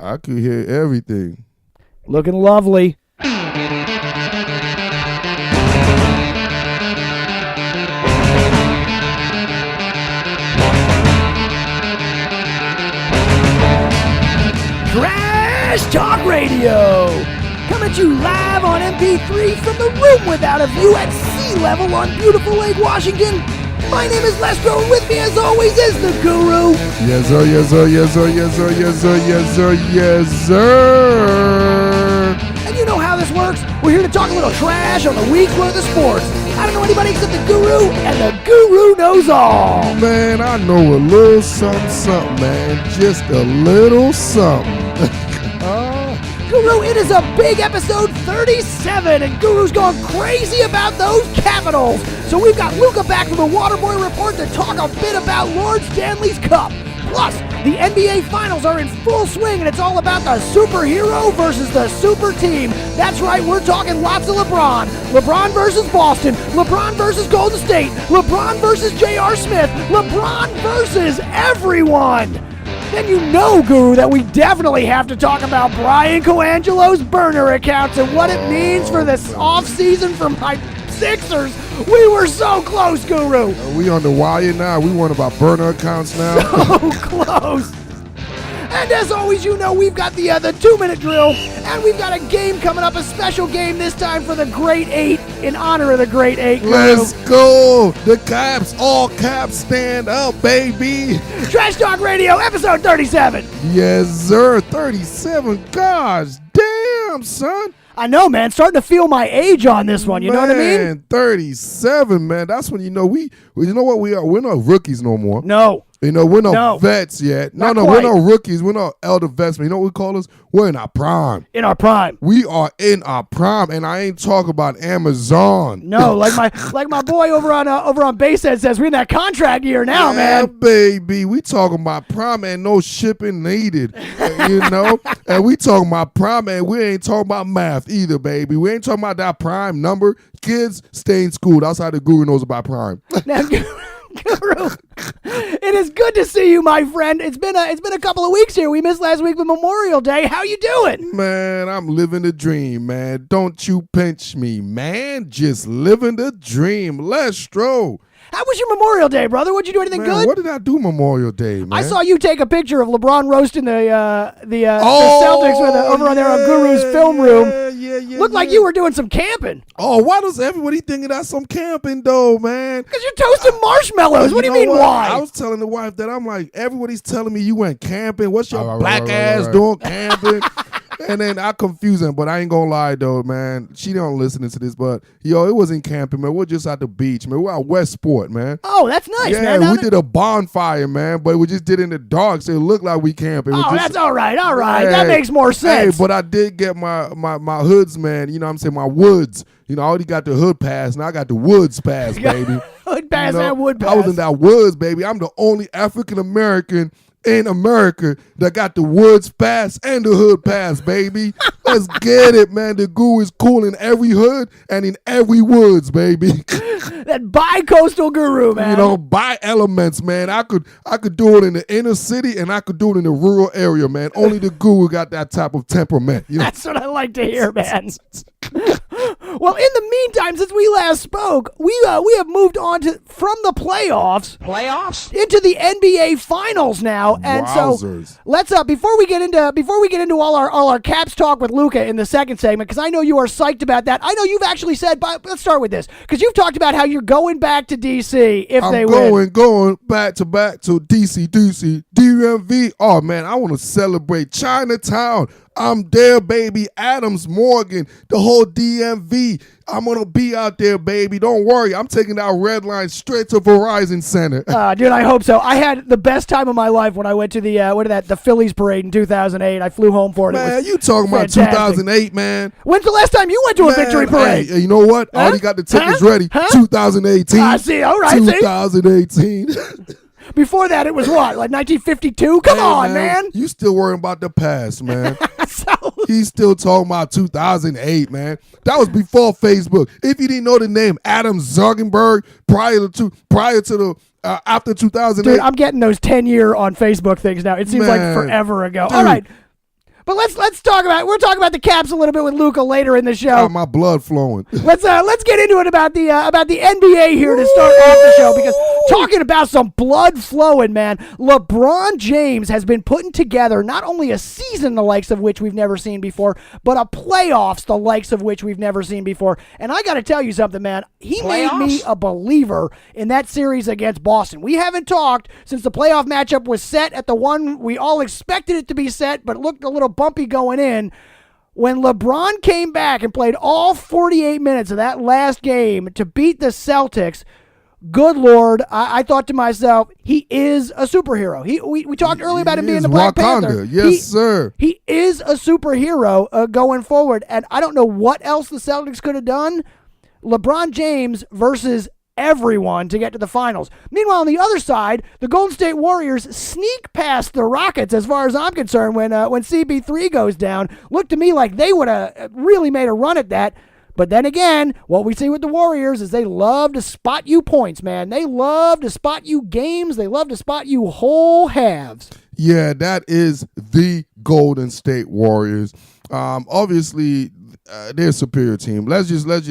I could hear everything. Looking lovely. TrashTalk Radio, coming at you live on MP3 from the room without a view at sea level on beautiful Lake Washington. My name is Lestro, and with me as always is the Guru. Yes, sir, yes, sir, yes, sir, yes, sir, yes, sir, yes, sir, yes, sir. And you know how this works. We're here to talk a little trash on the week's worth of sports. I don't know anybody except the Guru, and the Guru knows all. Man, I know a little something, man. Just a little something. Guru, it is a big episode 37, and Guru's gone crazy about those Capitals. So we've got Luca back from the Waterboy Report to talk a bit about Lord Stanley's Cup. Plus, the NBA Finals are in full swing, and it's all about the superhero versus the super team. That's right, we're talking lots of LeBron. LeBron versus Boston. LeBron versus Golden State. LeBron versus J.R. Smith. LeBron versus everyone. Then you know, Guru, that we definitely have to talk about BRYAN COLANGELO'S burner accounts and what it means for this offseason for my Sixers. We were so close, Guru. We on the wire now. We want about burner accounts now. So close. And as always, you know, we've got the 2-minute drill, and we've got a game coming up, a special game this time for the Great Eight, in honor of the Great Eight. Guru. Let's go. The Caps, all Caps stand up, baby. TrashTalk Radio, episode 37. Yes, sir. 37. Gosh, damn, son. I know, man. Starting to feel my age on this one. You know what I mean? Man, 37, man. That's when you know you know what we are. We're not rookies no more. No. You know, we're no vets yet. No, we're no rookies. We're no elder vets. You know what we call us? We're in our prime. In our prime. We are in our prime, and I ain't talking about Amazon. No, like my boy over on Basehead says, we're in that contract year now, man. Baby, we talking about prime and no shipping needed. You know, and we talking about prime, and we ain't talking about math either, baby. We ain't talking about that prime number. Kids stay in school. That's how the Guru knows about prime. Now, Guru, it is good to see you, my friend. It's been a couple of weeks here. We missed last week with Memorial Day. How you doing? Man, I'm living the dream, man. Don't you pinch me, man. Just living the dream. Lestro. How was your Memorial Day, brother? What'd you do? Anything good? What did I do Memorial Day, man? I saw you take a picture of LeBron roasting the Celtics over on there on Guru's film room. Looked like you were doing some camping. Oh, why does everybody think that's some camping, though, man? Because you're toasting marshmallows. What do you mean, why? I was telling the wife that I'm like, everybody's telling me you went camping. What's your black ass doing camping? And then I confuse him, but I ain't gonna lie though, man. She don't listen to this, but yo, it wasn't camping, man. We're just at the beach, man. We're at Westport, man. Oh, that's nice, man. Yeah, we did a bonfire, man, but we just did it in the dark, so it looked like we camping. Oh, that's all right. All right, that makes more sense. Hey, but I did get my hoods, man. You know what I'm saying? My woods. You know, I already got the hood pass, now I got the woods pass, baby. Hood pass and wood pass. I was in that woods, baby. I'm the only African American in America that got the woods pass and the hood pass, baby. Let's get it, man. The Guru is cool in every hood and in every woods, baby. That bi-coastal Guru, man. You know, by elements, man. I could do it in the inner city and I could do it in the rural area, man. Only the Guru got that type of temperament. You know? That's what I like to hear, man. Well, in the meantime, since we last spoke, we have moved on from the playoffs into the NBA Finals now, and Wowzers. So let's before we get into all our Caps talk with Luca in the second segment, because I know you are psyched about that. I know you've actually said, but let's start with this, because you've talked about how you're going back to DC if they win. I'm going back to DC, DMV. Oh man, I want to celebrate Chinatown. I'm there, baby. Adams, Morgan, the whole DMV. I'm going to be out there, baby. Don't worry. I'm taking that red line straight to Verizon Center. Dude, I hope so. I had the best time of my life when I went to the Phillies parade in 2008. I flew home for it. Man, you talking about 2008, man. When's the last time you went to a victory parade? Hey, you know what? I already got the tickets ready. 2018. I see. All right. 2018. Before that, it was what, like 1952? Come on, man. You still worrying about the past, man. He's still talking about 2008, man. That was before Facebook. If you didn't know the name Adam Zuckerberg prior to the after 2008. Dude, I'm getting those 10-year on Facebook things now. It seems like forever ago. Dude. All right. But let's talk about the Caps a little bit with Luca later in the show. Got my blood flowing. Let's get into it about the NBA here to start off the show, because talking about some blood flowing, man. LeBron James has been putting together not only a season the likes of which we've never seen before, but a playoffs the likes of which we've never seen before. And I got to tell you something, man. He made me a believer in that series against Boston. We haven't talked since the playoff matchup was set at the one we all expected it to be set, but it looked a little bumpy going in. When LeBron came back and played all 48 minutes of that last game to beat the Celtics, good Lord, I thought to myself, he is a superhero. We talked earlier about him being the Black Panther. Yes, sir. He is a superhero going forward, and I don't know what else the Celtics could have done. LeBron James versus everyone to get to the finals. Meanwhile, on the other side, the Golden State Warriors sneak past the Rockets, as far as I'm concerned, when CP3 goes down. Looked to me like they would have really made a run at that. But then again, what we see with the Warriors is they love to spot you points, man. They love to spot you games. They love to spot you whole halves. Yeah, that is the Golden State Warriors. Obviously, they're a superior team. Let's just cut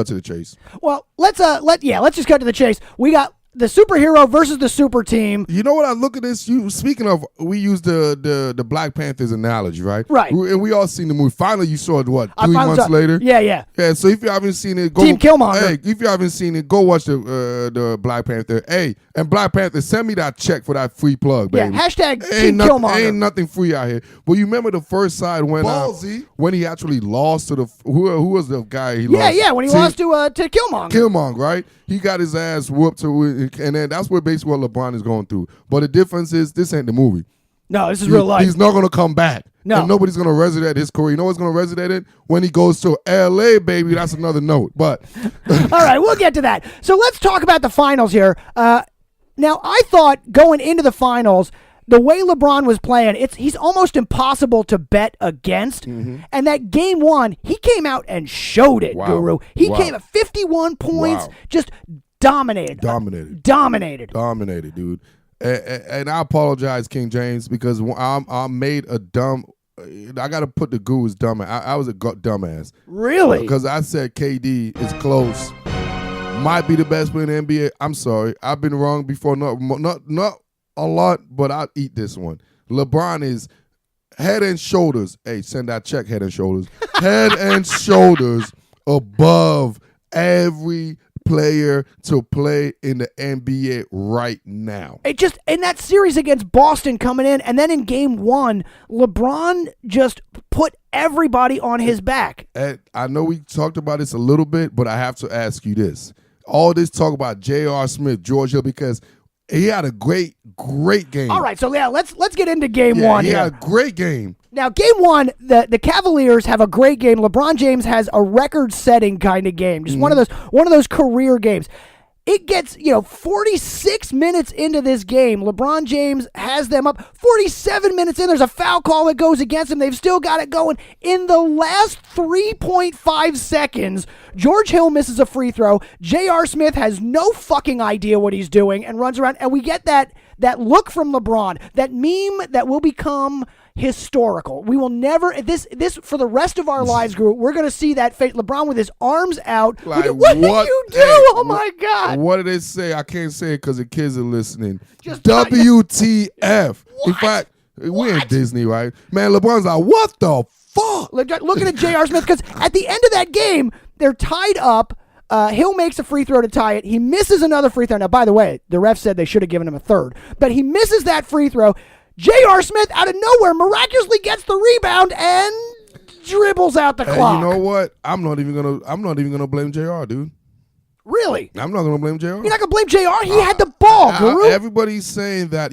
to the chase. Well, let's just cut to the chase. We got the superhero versus the super team. You know what? I look at this. Speaking of, we use the Black Panthers analogy, right? Right. And we all seen the movie. Finally, you saw it. What, 3 months later? Yeah. Yeah. So if you haven't seen it, go. Team Killmonger. Hey, if you haven't seen it, go watch the Black Panther. Hey, and Black Panther, send me that check for that free plug, baby. Yeah. Hashtag Team Killmonger. Ain't nothing free out here. But you remember the first side when he actually lost to the who was the guy he lost? Yeah. When he lost to Killmonger. Killmonger, right? He got his ass whooped, and then that's what basically what LeBron is going through. But the difference is this ain't the movie. No, this is real life. He's not going to come back. No. And nobody's going to resurrect his career. You know what's going to resurrect it? When he goes to L.A., baby. That's another note. But all right, we'll get to that. So let's talk about the finals here. Now, I thought going into the finals, the way LeBron was playing, he's almost impossible to bet against. Mm-hmm. And that game one, he came out and showed it, Guru. He came at 51 points, just dominated, dude. And I apologize, King James, because I made a dumb. I got to put the Guru's dumb. I was a dumbass. Really? Because I said KD is close. Might be the best player in the NBA. I'm sorry. I've been wrong before. Not a lot, but I'll eat this one. LeBron is head and shoulders. Hey, send that check, Head and Shoulders. Head and shoulders above every player to play in the NBA right now. It just in that series against Boston coming in, and then in game one, LeBron just put everybody on his back. And I know we talked about this a little bit, but I have to ask you this. All this talk about J.R. Smith, George Hill, because he had a great game. All right, so yeah, let's get into game one. He had a great game. Now, game one, the Cavaliers have a great game. LeBron James has a record-setting kind of game, just one of those career games. It gets 46 minutes into this game. LeBron James has them up. 47 minutes in, there's a foul call that goes against him. They've still got it going. In the last 3.5 seconds, George Hill misses a free throw. J.R. Smith has no fucking idea what he's doing and runs around. And we get that look from LeBron, that meme that will become historical. We will never this for the rest of our lives, Group. We're going to see that face. LeBron with his arms out. Like, what did you do? Oh my God! What did they say? I can't say it because the kids are listening. Just WTF? In fact, we in Disney, right? Man, LeBron's like, what the fuck? Looking at J.R. Smith, because at the end of that game, they're tied up. Hill makes a free throw to tie it. He misses another free throw. Now, by the way, the ref said they should have given him a third, but he misses that free throw. J.R. Smith, out of nowhere, miraculously gets the rebound and dribbles out the clock. You know what? I'm not even gonna blame J.R., dude. Really? I'm not gonna blame J.R. You're not gonna blame J.R.? He had the ball, Guru. Everybody's saying that.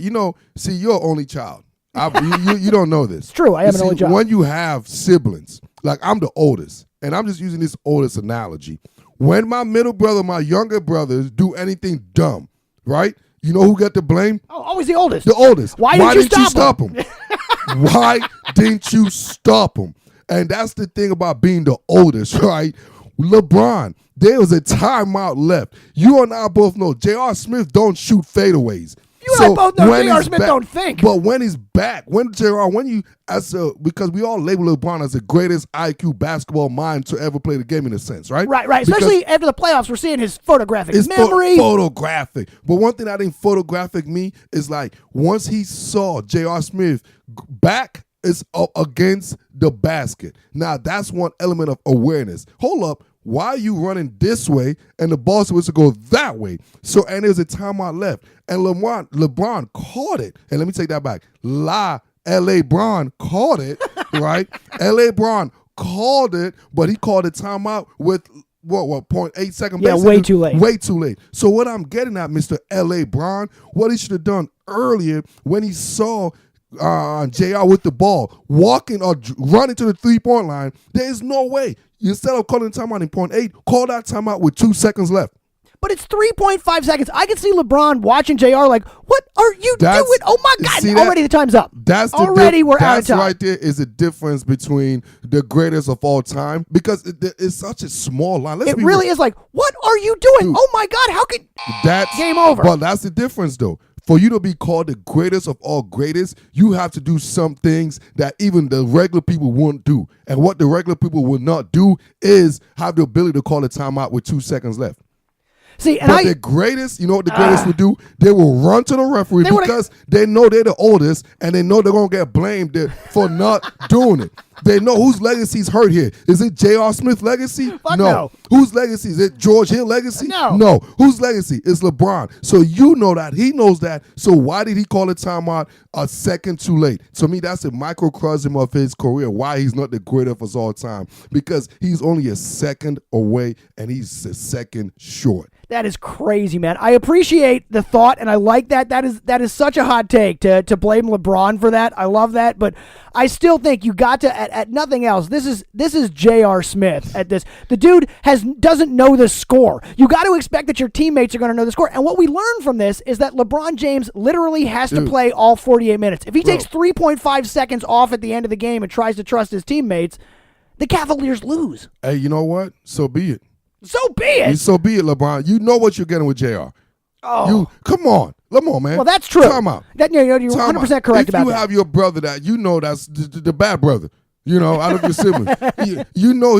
See, you're an only child. You don't know this. It's true. I am an only child. When you have siblings, like I'm the oldest, and I'm just using this oldest analogy. When my middle brother, my younger brothers do anything dumb, right? You know who got the blame? Oh, always the oldest. The oldest. Why didn't you stop him? Why didn't you stop him? And that's the thing about being the oldest, right? LeBron, there was a timeout left. You and I both know J.R. Smith don't shoot fadeaways. You and I both know J.R. Smith don't think. But when he's back, because we all label LeBron as the greatest IQ basketball mind to ever play the game in a sense, right? Right. Especially after the playoffs, we're seeing his photographic memory. Photographic. But one thing I think photographic me is like once he saw J.R. Smith back is against the basket. Now that's one element of awareness. Hold up. Why are you running this way and the ball supposed to go that way? So, and there's a timeout left. And LeBron caught it. And let me take that back. L.A. Bron caught it, right? L.A. Bron called it, but he called a timeout with, 0.8 seconds? Yeah, way too late. Way too late. So what I'm getting at, Mr. L.A. Bron, what he should have done earlier when he saw JR with the ball, walking or running to the three-point line, there is no way. Instead of calling timeout in 0.8, call that timeout with 2 seconds left. But it's 3.5 seconds. I can see LeBron watching JR like, what are you doing? Oh, my God. Already the time's up. We're out of time. That's right there is the difference between the greatest of all time because it's such a small line. It really is like, what are you doing? Dude, oh, my God. How could... That's game over. But that's the difference, though. For you to be called the greatest of all greatest, you have to do some things that even the regular people won't do. And what the regular people will not do is have the ability to call a timeout with 2 seconds left. See, but the greatest, you know what the greatest would do? They will run to the referee because they know they're the oldest and they know they're going to get blamed for not doing it. They know whose legacy's hurt here. Is it J.R. Smith legacy? No. Whose legacy? Is it George Hill legacy? No. Whose legacy? It's LeBron. So you know that. He knows that. So why did he call a timeout a second too late? To me, that's a microcosm of his career, why he's not the greatest of all time. Because he's only a second away and he's a second short. That is crazy, man. I appreciate the thought, and I like that. That is such a hot take to blame LeBron for that. I love that, but I still think you got to at nothing else. This is J.R. Smith at this. The dude doesn't know the score. You got to expect that your teammates are going to know the score. And what we learned from this is that LeBron James literally has to play all 48 minutes. If he takes 3.5 seconds off at the end of the game and tries to trust his teammates, the Cavaliers lose. Hey, you know what? So be it. So be it. So be it, LeBron. You know what you're getting with JR. Come on, man. Well, that's true. Time out. You're 100% correct about that. If you have your brother that you know that's the bad brother, out of your siblings, you know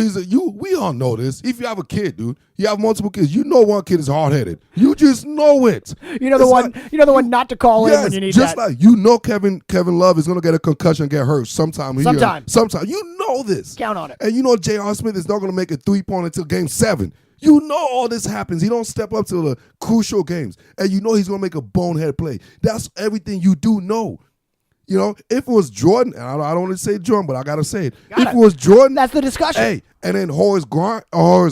we all know this. If you have a kid, dude, you have multiple kids. You know one kid is hard-headed. You just know it. You know the one not to call in when you need just that. Like Kevin Love is gonna get a concussion, and get hurt sometime. Sometime. You know this. Count on it. And you know J.R. Smith is not gonna make a 3-pointer until Game 7. You know all this happens. He don't step up to the crucial games, and you know he's gonna make a bonehead play. That's everything you do know. If it was Jordan, and I don't want to say Jordan, but I got to say it. If it was Jordan. That's the discussion. Hey, and then Horace Grant or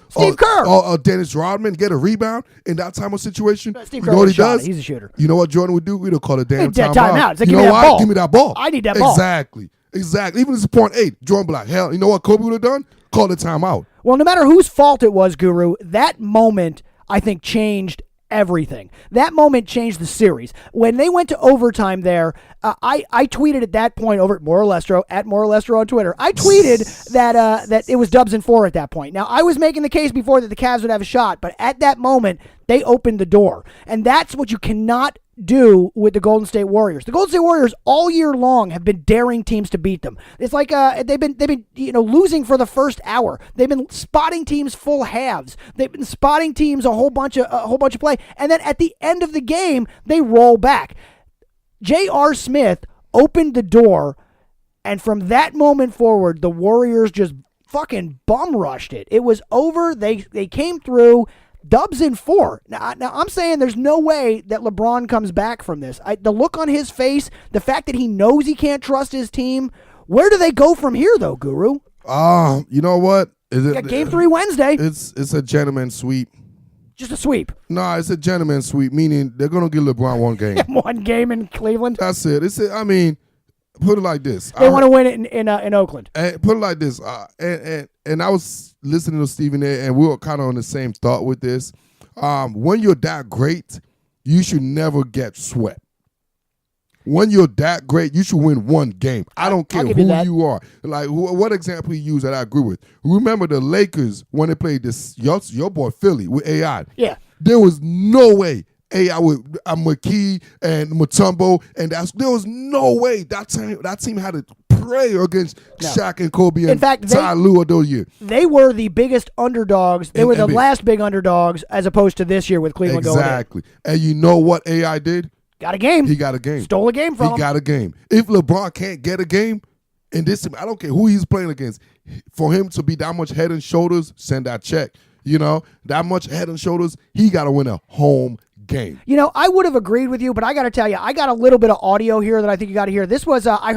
Steve Kerr or Dennis Rodman get a rebound in that type of situation. Steve Kerr, he does? He's a shooter. You know what Jordan would do? We'd call a damn timeout. It's like, you know why? Ball. Give me that ball. I need that ball. Exactly. Even if it's 0.8, Jordan be like, hell, you know what Kobe would have done? Call the timeout. Well, no matter whose fault it was, Guru, that moment, I think, changed everything. That moment changed the series. When they went to overtime there, I tweeted at that point over at Lestro on Twitter. I tweeted that it was Dubs and 4 at that point. Now, I was making the case before that the Cavs would have a shot, but at that moment, they opened the door. And that's what you cannot do with the Golden State Warriors. The Golden State Warriors all year long have been daring teams to beat them. It's like they've been losing for the first hour. They've been spotting teams full halves. They've been spotting teams a whole bunch of play, and then at the end of the game they roll back. J.R. Smith opened the door, and from that moment forward, the Warriors just fucking bum rushed it. It was over. They came through. Dubs in 4. Now I'm saying there's no way that LeBron comes back from this. The look on his face, the fact that he knows he can't trust his team. Where do they go from here, though, Guru? You know what? Game 3 Wednesday. It's a gentleman's sweep. Just a sweep. No, it's a gentleman's sweep, meaning they're gonna give LeBron one game. One game in Cleveland. That's it. Put it like this. They want to win it in Oakland. Put it like this. And I was listening to Stephen A. and we were kind of on the same thought with this. When you're that great, you should never get swept. When you're that great, you should win one game. I don't care who you are. Like, what example you use that I agree with? Remember the Lakers when they played your boy Philly with AI. Yeah. There was no way AI with McKee and Mutombo, and there was no way that team had to pray against Shaq and Kobe and Ty Lue of those years. They were the biggest underdogs. They were the last big underdogs as opposed to this year with Cleveland going in. Exactly. And you know what AI did? Got a game. He got a game. Stole a game from him. He got a game. If LeBron can't get a game, in this, I don't care who he's playing against, for him to be that much head and shoulders, send that check. You know, that much head and shoulders, he got to win a home game. You know, I would have agreed with you, but I got to tell you, I got a little bit of audio here that I think you got to hear. This was, I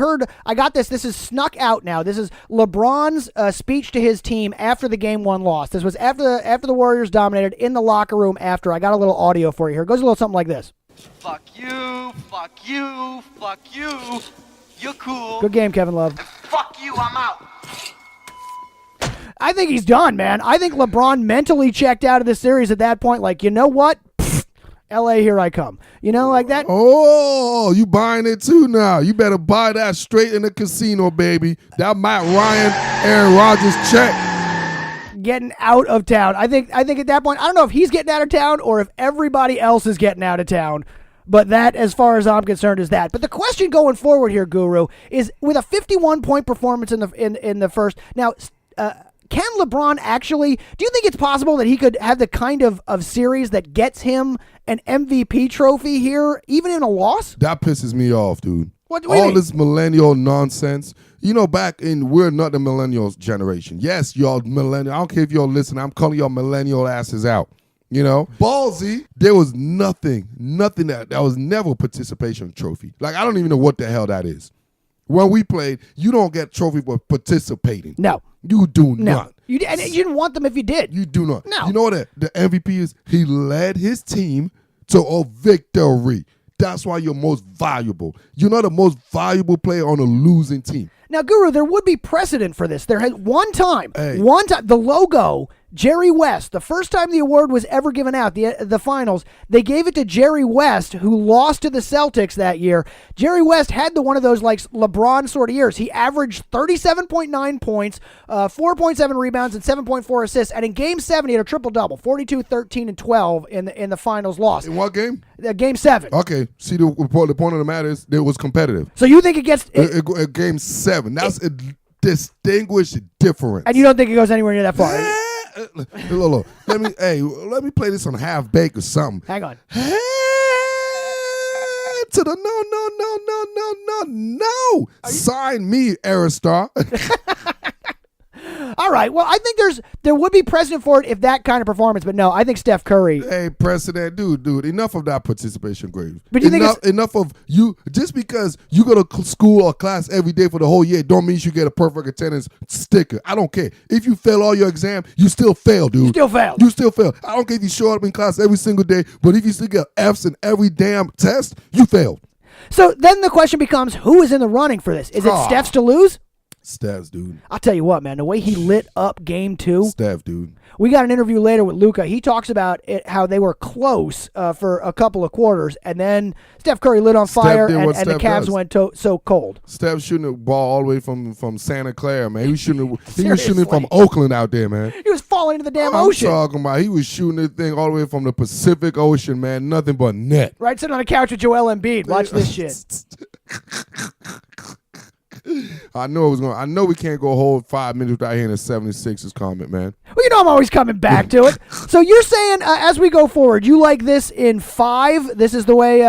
got this. This is snuck out now. This is LeBron's speech to his team after the game 1 loss. This was after the Warriors dominated in the locker room after. I got a little audio for you here. It goes a little something like this. Fuck you, fuck you, fuck you. You're cool. Good game, Kevin Love. Fuck you, I'm out. I think he's done, man. I think LeBron mentally checked out of this series at that point. Like, you know what? LA, here I come. You know, like that. Oh, you buying it too now. You better buy that straight in the casino, baby. That Matt Ryan, Aaron Rodgers check. Getting out of town. I think at that point, I don't know if he's getting out of town or if everybody else is getting out of town. But that, as far as I'm concerned, is that. But the question going forward here, Guru, is with a 51-point performance in the first. Now, can LeBron actually, do you think it's possible that he could have the kind of series that gets him an MVP trophy here, even in a loss? That pisses me off, dude. What do you mean? This millennial nonsense. You know, we're not the millennials generation. Yes, y'all millennial. I don't care if y'all listen. I'm calling y'all millennial asses out. You know, ballsy. There was nothing that was never a participation trophy. Like, I don't even know what the hell that is. When we played, you don't get trophy for participating. No. You do not. And you didn't want them if you did. You do not. No. You know what the MVP is? He led his team to a victory. That's why you're most valuable. You're not the most valuable player on a losing team. Now, Guru, there would be precedent for this. There had one time, the logo, Jerry West, the first time the award was ever given out, the finals, they gave it to Jerry West, who lost to the Celtics that year. Jerry West had one of those like LeBron sort of years. He averaged 37.9 points, 4.7 rebounds, and 7.4 assists. And in Game 7, he had a triple-double, 42, 13, and 12 in the finals loss. In what game? Game 7. Okay. See, the point of the matter is it was competitive. So you think it gets... Game 7. That's a distinguished difference. And you don't think it goes anywhere near that far? Look, let me play this on half bake or something. Hang on. To the no. Sign me, Aristar. All right. Well, I think there would be precedent for it if that kind of performance, but no, I think Steph Curry. Hey, precedent, dude. Enough of that participation grade. But you think enough of you? Just because you go to school or class every day for the whole year, don't mean you get a perfect attendance sticker. I don't care. If you fail all your exams, you still fail, dude. You still fail. I don't care if you show up in class every single day, but if you still get Fs in every damn test, you failed. So then the question becomes, who is in the running for this? Is it Steph's to lose? Steph's, dude. I'll tell you what, man, the way he lit up Game 2. Steph, dude. We got an interview later with Luca. He talks about how they were close for a couple of quarters, and then Steph Curry lit on fire, and the Cavs went so cold. Steph shooting the ball all the way from Santa Clara, man. He was shooting it from Oakland out there, man. He was falling into the damn ocean. I'm talking about he was shooting the thing all the way from the Pacific Ocean, man. Nothing but net. Right, sitting on the couch with Joel Embiid. Watch this shit. I know we can't go a whole 5 minutes without hearing a 76ers comment, man. Well, you know I'm always coming back to it. So you're saying as we go forward, you like this in 5? This is the way...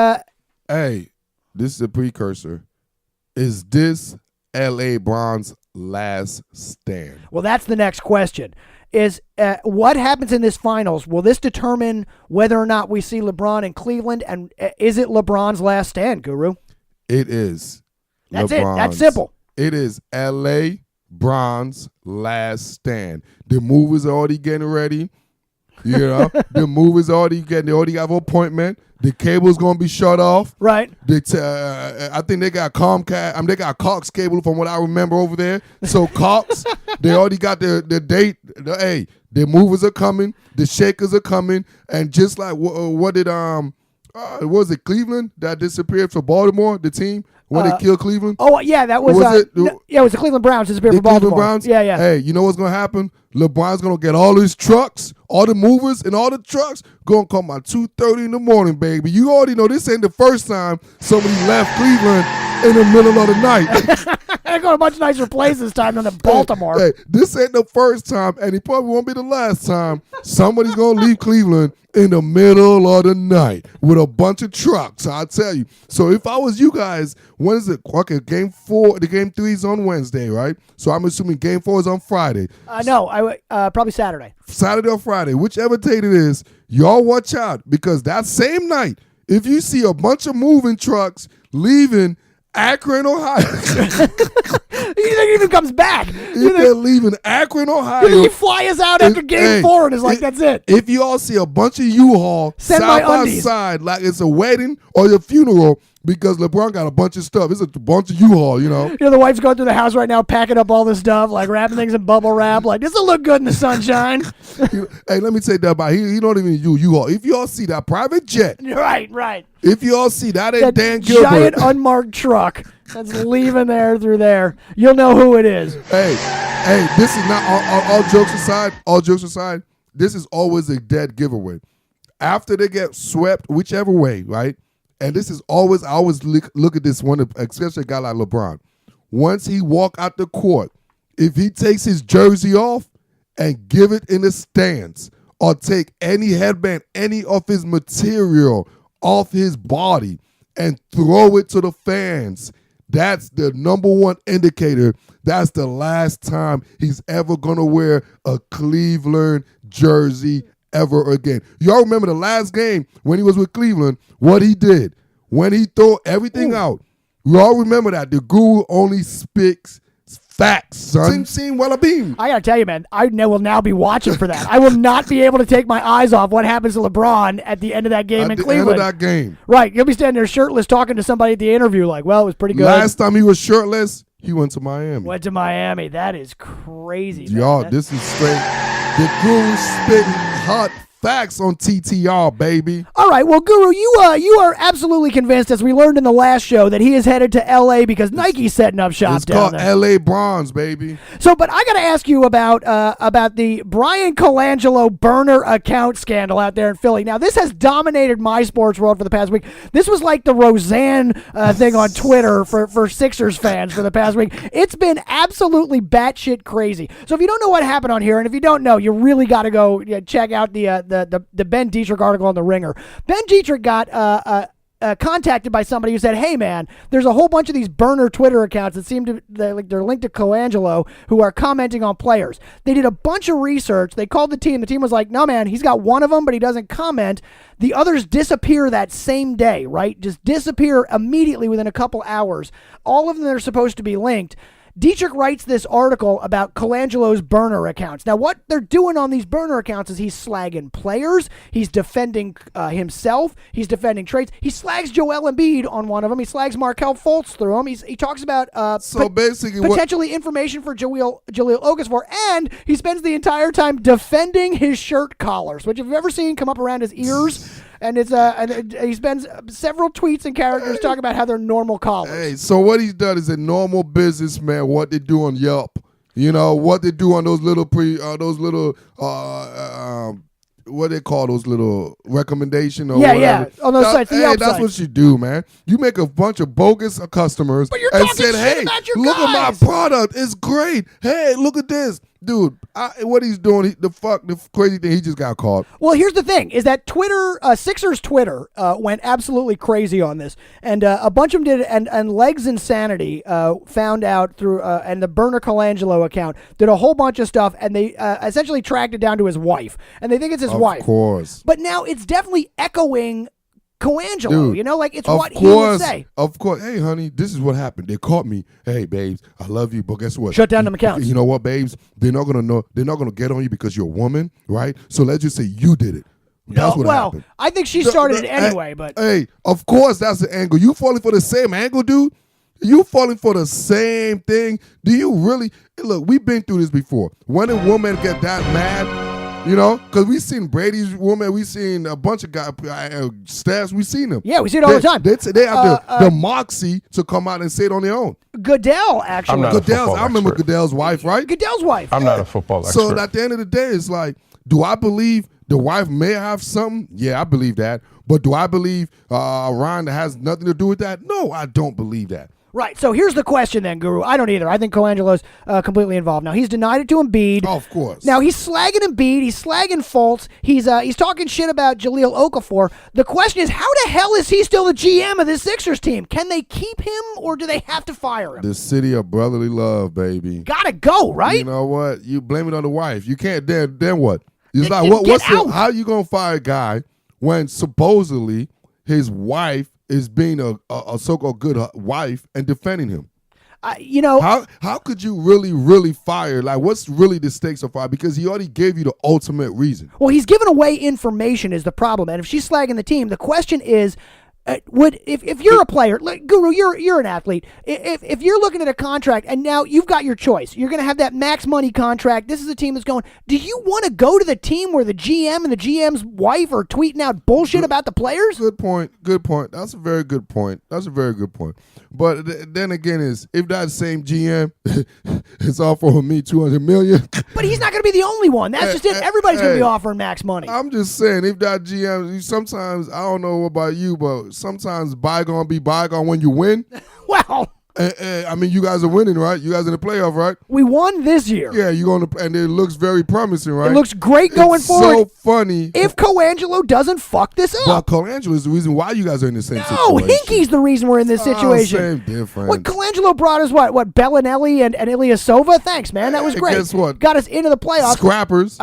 Hey, this is a precursor. Is this LeBron's last stand? Well, that's the next question. Is what happens in this finals? Will this determine whether or not we see LeBron in Cleveland? And is it LeBron's last stand, Guru? It is. That's LeBron's. it. That's simple. It is LeBron's last stand. The movies are already getting ready. You know, the movies already getting. They already have an appointment. The cable's gonna be shut off. Right. I think they got Comcast. They got Cox cable from what I remember over there. So Cox, they already got the date. The movies are coming. The Shakers are coming. And just like what did was it Cleveland that disappeared for Baltimore? The team. When they killed Cleveland? Oh, yeah, that was it? No, yeah, it was the Cleveland Browns disappeared for Baltimore. Cleveland Browns? Yeah. Hey, you know what's going to happen? LeBron's going to get all his trucks, all the movers and all the trucks. Going to come by 2:30 in the morning, baby. You already know this ain't the first time somebody left Cleveland in the middle of the night. I go to a much nicer place this time than in Baltimore. Hey, this ain't the first time, and it probably won't be the last time somebody's going to leave Cleveland in the middle of the night with a bunch of trucks, I'll tell you. So if I was you guys, when is it? Okay, game 4, the game 3 is on Wednesday, right? So I'm assuming game 4 is on Friday. No, probably Saturday. Saturday or Friday, whichever date it is, y'all watch out, because that same night, if you see a bunch of moving trucks leaving Akron, Ohio. You think he even comes back? If they're leaving Akron, Ohio. You think he fly us out after game 4 and is like, that's it? If you all see a bunch of U-Haul Send side my by undies. side like it's a wedding or your funeral, because LeBron got a bunch of stuff. It's a bunch of U-Haul, you know. You know, the wife's going through the house right now, packing up all this stuff, like wrapping things in bubble wrap. Like, this will look good in the sunshine. Hey, let me take that back. He don't even use U-Haul. If y'all see that private jet, Right. if you all see that ain't That Dan Gilbert. giant unmarked truck that's leaving there through there, you'll know who it is. Hey, this is not, all jokes aside, this is always a dead giveaway. After they get swept, whichever way, right? And this is always, I always look at this one, especially a guy like LeBron. Once he walk out the court, if he takes his jersey off and give it in the stands, or take any headband, any of his material off his body and throw it to the fans, that's the number one indicator. That's the last time he's ever going to wear a Cleveland jersey ever again. Y'all remember the last game when he was with Cleveland, what he did when he threw everything out. We all remember that. The guru only speaks facts, son. Seen well beam. I gotta tell you, man, I will now be watching for that. I will not be able to take my eyes off what happens to LeBron at the end of that game in Cleveland. At the end of that game. Right, you'll be standing there shirtless talking to somebody at the interview like, well, it was pretty good. Last time he was shirtless, he went to Miami. Went to Miami. That is crazy, man. Y'all, this is straight. The guru spitting hot facts on TTR, baby. All right, well, Guru, you are absolutely convinced, as we learned in the last show, that he is headed to L.A. because Nike's setting up shop down there. It's called LEBRON'S, baby. So, but I got to ask you about the BRYAN Colangelo burner account scandal out there in Philly. Now, this has dominated my sports world for the past week. This was like the Roseanne thing on Twitter for Sixers fans for the past week. It's been absolutely batshit crazy. So, if you don't know what happened on here, and if you don't know, you really got to go check out the Ben Dietrich article on The Ringer. Ben Dietrich got contacted by somebody who said, hey, man, there's a whole bunch of these burner Twitter accounts that seem to, they're linked to Colangelo, who are commenting on players. They did a bunch of research. They called the team. The team was like, no, man, he's got one of them, but he doesn't comment. The others disappear that same day, right? Just disappear immediately within a couple hours. All of them are supposed to be linked. Dietrich writes this article about Colangelo's burner accounts. Now, what they're doing on these burner accounts is he's slagging players, he's defending himself, he's defending trades. He slags Joel Embiid on one of them. He slags Markelle Fultz through him. He talks about basically potentially information for Jahlil Okafor, and he spends the entire time defending his shirt collars, which if you've ever seen come up around his ears. And he spends several tweets and characters talking about how they're normal collars. Hey, so what he's done is a normal businessman, what they do on Yelp. You know, what they do on those little what they call those little recommendation or whatever. Yeah, on those sites, the Yelp that's sites. what you do, man. You make a bunch of bogus customers But you're and talking said, shit hey, about your look at my guys. product. It's great. Hey, look at this. Dude, what he's doing, the crazy thing, he just got caught. Well, here's the thing, is that Twitter, Sixers Twitter went absolutely crazy on this. And a bunch of them did, and Legs Insanity found out through, and the Burner Colangelo account did a whole bunch of stuff, and they essentially tracked it down to his wife. And they think it's his wife. Of course. But now it's definitely echoing Colangelo, Dude, you know, like it's what he would say. Of course. Hey, honey, this is what happened. They caught me. Hey, babes, I love you, but guess what? Shut down them accounts. You know what, babes? They're not gonna know. They're not gonna get on you because you're a woman, right? So let's just say you did it. That's what happened. I think she started it anyway, but hey, of course that's the angle. You falling for the same angle, dude? You falling for the same thing? Do you really? Look, we've been through this before. When a woman get that mad, You know, because we seen Brady's woman, we seen a bunch of guys, staffs, we seen them. Yeah, we see it all the time. They have the moxie to come out and say it on their own. Goodell, actually. I'm not a football I remember expert. Goodell's wife, right? Goodell's wife. I'm not a football expert. So at the end of the day, it's like, do I believe the wife may have something? Yeah, I believe that. But do I believe Ryan that has nothing to do with that? No, I don't believe that. Right, so here's the question then, Guru. I don't either. I think Colangelo's completely involved. Now, he's denied it to Embiid. Oh, of course. Now, he's slagging Embiid. He's slagging Fultz. He's talking shit about Jahlil Okafor. The question is, how the hell is he still the GM of this Sixers team? Can they keep him, or do they have to fire him? The city of brotherly love, baby. Gotta go, right? You know what? You blame it on the wife. You can't, then what? It's Then like, get out. how you going to fire a guy when supposedly his wife is being a so-called good wife and defending him? How could you really fire? Like, what's really the stakes of fire? Because he already gave you the ultimate reason. Well, he's giving away information is the problem. And if she's slagging the team, the question is, if you're a player, like Guru, you're an athlete. If you're looking at a contract and now you've got your choice, you're going to have that max money contract. This is a team that's going. Do you want to go to the team where the GM and the GM's wife are tweeting out bullshit about the players? Good point. That's a very good point. But then again, if that same GM is offering me $200 million, but he's not going to be the only one. That's just it. Everybody's going to be offering max money. I'm just saying, if that GM, sometimes I don't know about you, but sometimes bygone be bygone when you win. Well, I mean, you guys are winning, right? You guys in the playoff, right? We won this year. Yeah, you're going to, and it looks very promising, right? It looks great going forward. So funny. If Colangelo doesn't fuck this up. Well, Colangelo is the reason why you guys are in the same situation. No, Hinky's the reason we're in this situation. Same difference. What Colangelo brought us, what Bellinelli and Ilyasova? Thanks, man. That was great. Guess what? Got us into the playoffs. Scrappers.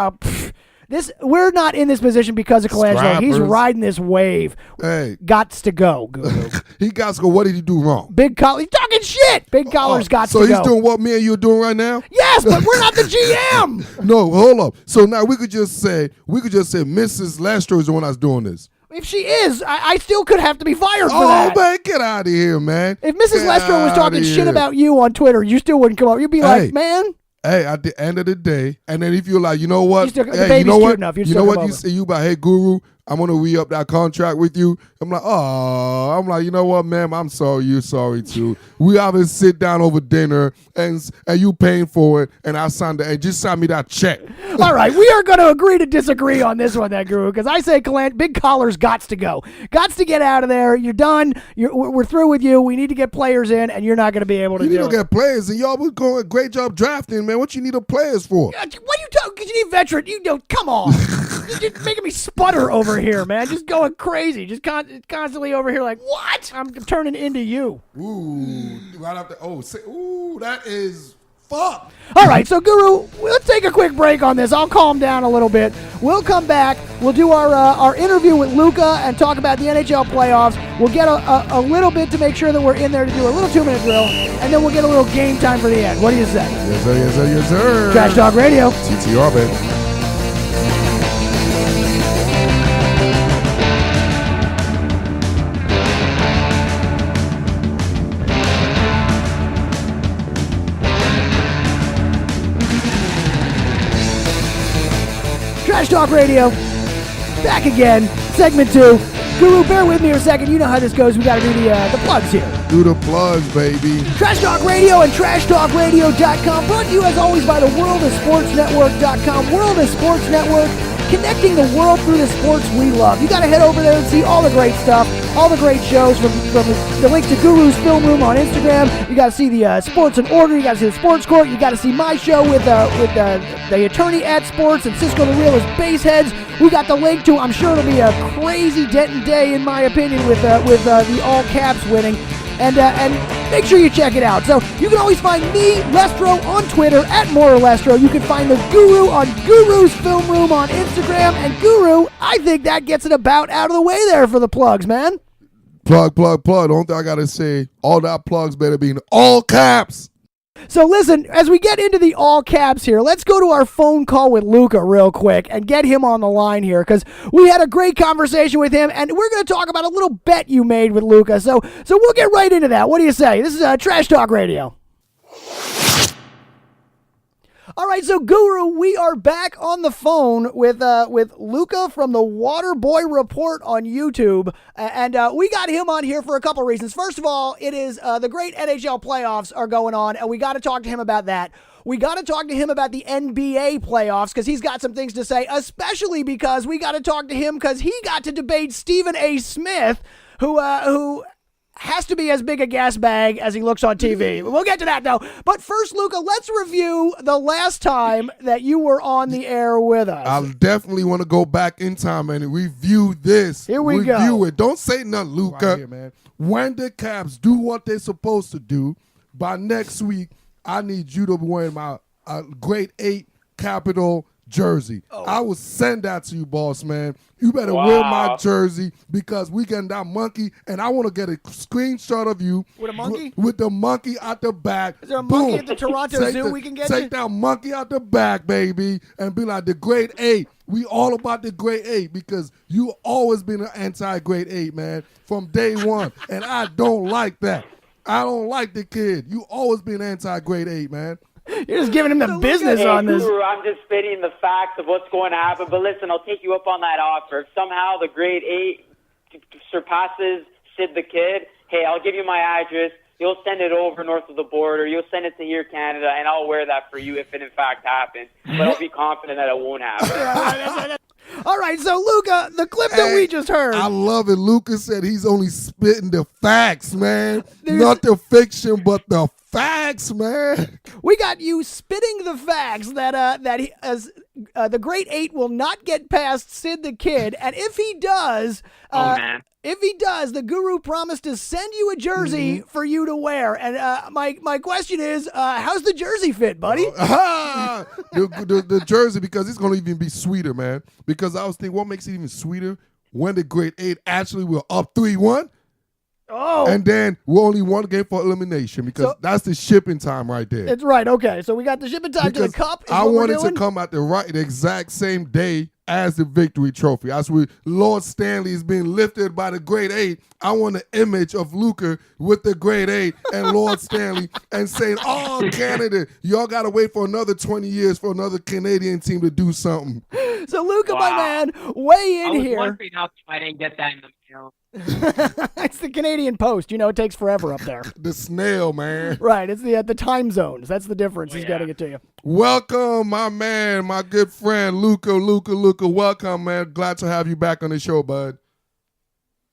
We're not in this position because of Colangelo. Scrappers. He's riding this wave. Hey. Gots to go, Guru. He got to go. What did he do wrong? Big Collar. He's talking shit. Big Collar's got to go. So he's doing what me and you are doing right now? Yes, but we're not the GM. No, hold up. So now we could just say Mrs. Lestro is the one that's doing this. If she is, I still could have to be fired for Oh, that. man, get out of here, man. If Mrs. Get Lestro was talking outta shit here. about you on Twitter, you still wouldn't come up. You'd be like, man. Hey, at the end of the day, and then if you're like, you know what? The baby's cute enough. You know what you say? You about, hey, Guru, I'm going to re-up that contract with you. I'm like, you know what, ma'am? I'm sorry. You're sorry, too. We haven't sit down over dinner, and you paying for it, and I signed it, and just sign me that check. All right, we are going to agree to disagree on this one, then, Guru, because I say Big Collar's gots to go. Gots to get out of there. You're done. We're through with you. We need to get players in, and you're not going to be able to do it. You need to get players, and y'all was going a great job drafting, man. What you need the players for? What are you talking? Because you need veteran. You don't. Come on. You're just making me sputter over here, man. Just going crazy. Just constantly over here like, what? I'm turning into you. Ooh, right after. Ooh, that is fuck. All right, so Guru, let's take a quick break on this. I'll calm down a little bit. We'll come back. We'll do our interview with Luca and talk about the NHL playoffs. We'll get a little bit to make sure that we're in there to do a little 2-minute drill, and then we'll get a little game time for the end. What do you say? Yes, sir, yes, sir, yes, sir. Trash Talk Radio. TTR, baby. Trash Talk Radio, back again, segment 2. Guru, bear with me for a second. You know how this goes. We got to do the plugs here. Do the plugs, baby. Trash Talk Radio and TrashTalkRadio.com. Brought to you as always by the WorldOfSportsNetwork.com. World of Sports Network, connecting the world through the sports we love. You got to head over there and see all the great stuff, all the great shows from the links to Guru's Film Room on Instagram. You got to see the Sports in Order. You got to see the Sports Court. You got to see my show with the attorney at Sports and Cisco the Realist Baseheads. We got the link to, I'm sure it'll be a crazy Denton day in my opinion with the All Caps winning. And make sure you check it out. So you can always find me, Lestro, on Twitter at @MoreLestro. You can find the Guru on Guru's Film Room on Instagram. And Guru, I think that gets it about out of the way there for the plugs, man. Plug. Don't think I got to say all that plugs better be in all caps. So listen, as we get into the all caps here, let's go to our phone call with Luca real quick and get him on the line here because we had a great conversation with him and we're going to talk about a little bet you made with Luca. So we'll get right into that. What do you say? This is Trash Talk Radio. All right, so Guru, we are back on the phone with Luca from the Waterboy Report on YouTube, and we got him on here for a couple reasons. First of all, it is the great NHL playoffs are going on, and we got to talk to him about that. We got to talk to him about the NBA playoffs because he's got some things to say, especially because we got to talk to him because he got to debate Stephen A. Smith, who has to be as big a gas bag as he looks on TV. We'll get to that, though. But first, Luca, let's review the last time that you were on the air with us. I definitely want to go back in time and review this. Here we go. Review it. Don't say nothing, Luca. Right here, man. When the Caps do what they're supposed to do, by next week, I need you to be wearing my grade 8 Capital jersey. I will send that to you, boss man. You better wear my jersey because we getting that monkey, and I want to get a screenshot of you with a monkey, with the monkey out the back. Is there a monkey at the Toronto Zoo we can get? Take that monkey out the back, baby, and be like the grade 8. We all about the grade 8 because you always been an anti-grade 8, man, from day one, and I don't like that. I don't like the kid. You always been anti-grade 8, man. You're just giving him the business on this. Guru, I'm just spitting the facts of what's going to happen. But listen, I'll take you up on that offer. If somehow the grade 8 surpasses Sid the Kid, hey, I'll give you my address. You'll send it over north of the border. You'll send it to here, Canada, and I'll wear that for you if it in fact happens. But I'll be confident that it won't happen. All right, so Luca, the clip that we just heard. I love it. Luca said he's only spitting the facts, man. Not the fiction, but the facts, man. We got you spitting the facts that the grade 8 will not get past Sid the Kid, and if he does, the Guru promised to send you a jersey for you to wear. And my question is, how's the jersey fit, buddy? The jersey, because it's going to even be sweeter, man. Because I was thinking, what makes it even sweeter? When the grade 8 actually were up 3-1. Oh. And then we're only one game for elimination because that's the shipping time right there. It's right. Okay. So we got the shipping time to the cup. I wanted to come out the exact same day as the victory trophy. As Lord Stanley is being lifted by the grade 8, I want an image of Luca with the grade 8 and Lord Stanley and saying, oh, Canada, y'all got to wait for another 20 years for another Canadian team to do something. So Luca, my man, weigh in here. I was wondering how I didn't get that in the mail. It's the Canadian Post. You know, it takes forever up there. The snail, man. Right. It's the time zones. That's the difference. He's got to get to you. Welcome, my man, my good friend, Luca. Welcome, man. Glad to have you back on the show, bud.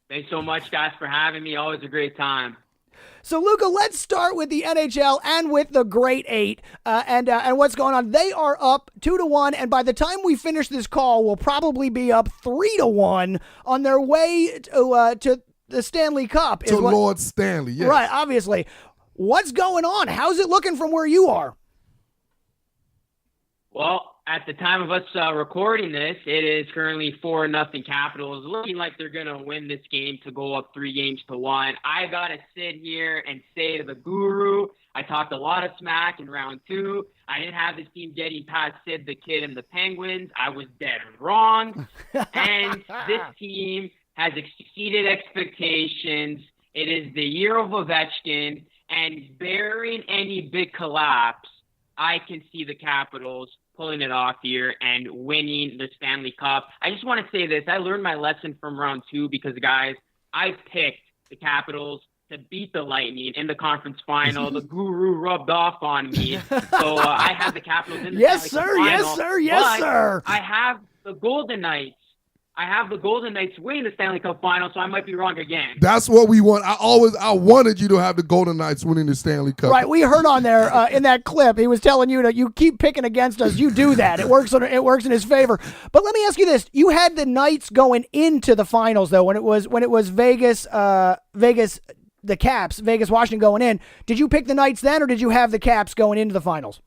Thanks so much, guys, for having me. Always a great time. So, Luca, let's start with the NHL and with the Great 8 and what's going on. They are up 2-1, and by the time we finish this call, we'll probably be up 3-1 on their way to the Stanley Cup. Lord Stanley, yes. Right, obviously. What's going on? How's it looking from where you are? Well, at the time of us recording this, it is currently 4-0 Capitals. Looking like they're going to win this game to go up 3-1. I got to sit here and say to the Guru, I talked a lot of smack in round 2. I didn't have this team getting past Sid the Kid and the Penguins. I was dead wrong. And this team has exceeded expectations. It is the year of Ovechkin, and bearing any big collapse, I can see the Capitals pulling it off here and winning the Stanley Cup. I just want to say this. I learned my lesson from round 2 because, guys, I picked the Capitals to beat the Lightning in the conference final. The Guru rubbed off on me. So I have the Capitals in the Stanley Cup final. Yes, sir. I have the Golden Knights. Winning the Stanley Cup final, so I might be wrong again. That's what we want. I wanted you to have the Golden Knights winning the Stanley Cup. Right, we heard on there in that clip, he was telling you that you keep picking against us. You do that. It works in his favor. But let me ask you this: you had the Knights going into the finals, though, when it was Vegas, the Caps, Vegas, Washington going in. Did you pick the Knights then, or did you have the Caps going into the finals?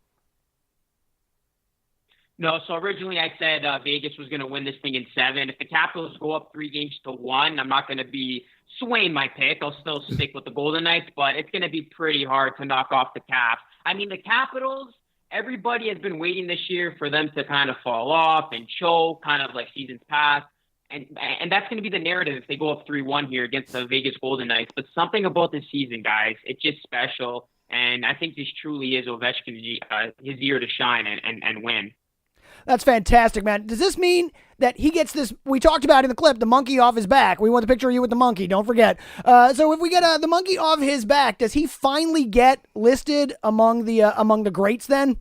No, so originally I said Vegas was going to win this thing in 7. If the Capitals go up 3-1, I'm not going to be swaying my pick. I'll still stick with the Golden Knights, but it's going to be pretty hard to knock off the Caps. I mean, the Capitals, everybody has been waiting this year for them to kind of fall off and choke, kind of like seasons past. And that's going to be the narrative if they go up 3-1 here against the Vegas Golden Knights. But something about this season, guys, it's just special. And I think this truly is Ovechkin's his year to shine and win. That's fantastic, man. Does this mean that he gets this? We talked about in the clip, the monkey off his back. We want the picture of you with the monkey. Don't forget. So if we get the monkey off his back, does he finally get listed among the greats then?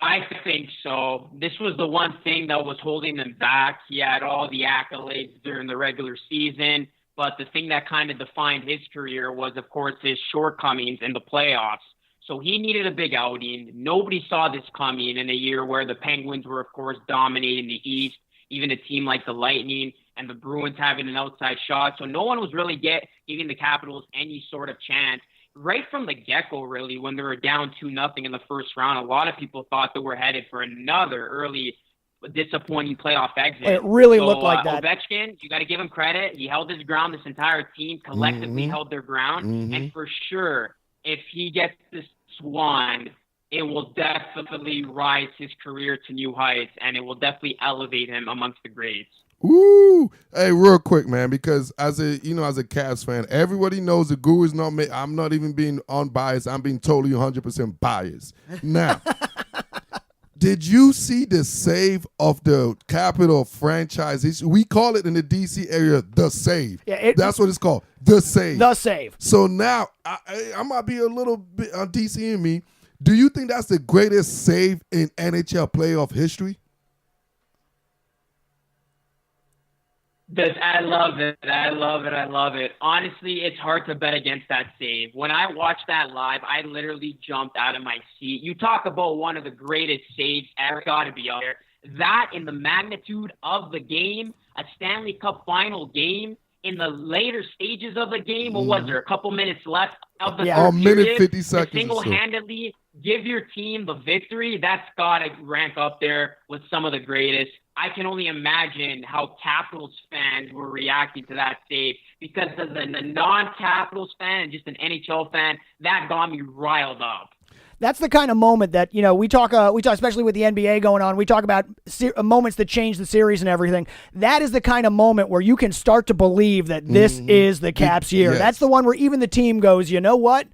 I think so. This was the one thing that was holding him back. He had all the accolades during the regular season, but the thing that kind of defined his career was, of course, his shortcomings in the playoffs. So he needed a big outing. Nobody saw this coming in a year where the Penguins were, of course, dominating the East, even a team like the Lightning and the Bruins having an outside shot. So no one was really giving the Capitals any sort of chance. Right from the get-go, really, when they were down 2-0 in the first round, a lot of people thought they were headed for another early disappointing playoff exit. It really looked like that. Ovechkin, you got to give him credit. He held his ground. This entire team collectively held their ground. And for sure, if he gets this Swan, it will definitely rise his career to new heights, and it will definitely elevate him amongst the greats. Ooh, hey, real quick, man, because as a Cavs fan, everybody knows the Guru is not me. I'm not even being unbiased. I'm being totally 100% biased. Now, did you see the save of the Capital franchise? We call it in the DC area the save. Yeah, that's what it's called, the save. The save. So now I might be a little bit on DC in me. Do you think that's the greatest save in NHL playoff history? I love it. I love it. I love it. Honestly, it's hard to bet against that save. When I watched that live, I literally jumped out of my seat. You talk about one of the greatest saves ever. Got to be out there. That in the magnitude of the game, a Stanley Cup final game, in the later stages of the game, what was there, a couple minutes left of the third minute period, 50 seconds. To single-handedly give your team the victory, that's got to rank up there with some of the greatest. I can only imagine how Capitals fans were reacting to that save, because as a non-Capitals fan and just an NHL fan, that got me riled up. That's the kind of moment that, we talk, especially with the NBA going on, we talk about moments that change the series and everything. That is the kind of moment where you can start to believe that this is the Caps year. Yes. That's the one where even the team goes, you know what?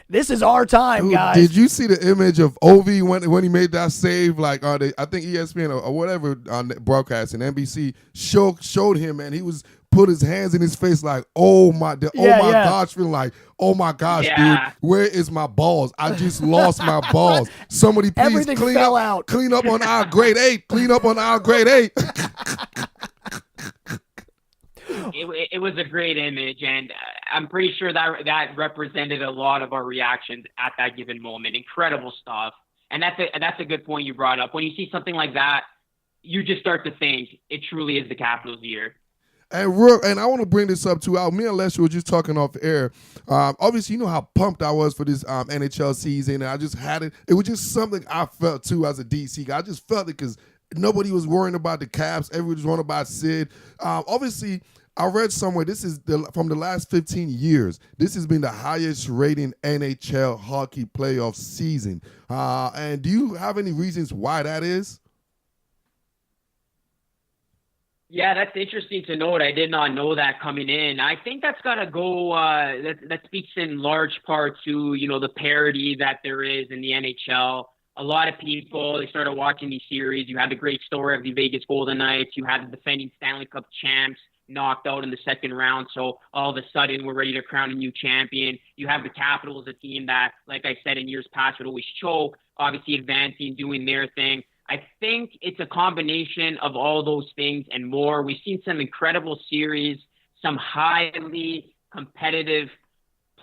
This is our time, guys. Did you see the image of Ovi when he made that save? Like I think ESPN or whatever on broadcast and NBC showed him, and he was put his hands in his face like, oh my gosh, feeling like, oh my gosh, dude, where is my balls? I just lost my balls. Somebody please Everything fell out. Clean up on our grade 8. Clean up on our grade 8. It was a great image, and I'm pretty sure that represented a lot of our reactions at that given moment. Incredible stuff. And that's a good point you brought up. When you see something like that, you just start to think it truly is the Capitals' year. And I want to bring this up too. Me and Lestro were just talking off air. Obviously, you know how pumped I was for this NHL season, and I just had it. It was just something I felt too as a DC guy. I just felt it because nobody was worrying about the Caps. Everybody was worrying about Sid. Obviously, I read somewhere this is from the last 15 years. This has been the highest rating NHL hockey playoff season. And do you have any reasons why that is? Yeah, that's interesting to note. I did not know that coming in. I think that's got to go, that speaks in large part to, the parity that there is in the NHL. A lot of people, they started watching these series. You had the great story of the Vegas Golden Knights. You had the defending Stanley Cup champs knocked out in the second round. So all of a sudden, we're ready to crown a new champion. You have the Capitals, a team that, like I said, in years past would always choke, obviously advancing, doing their thing. I think it's a combination of all those things and more. We've seen some incredible series, some highly competitive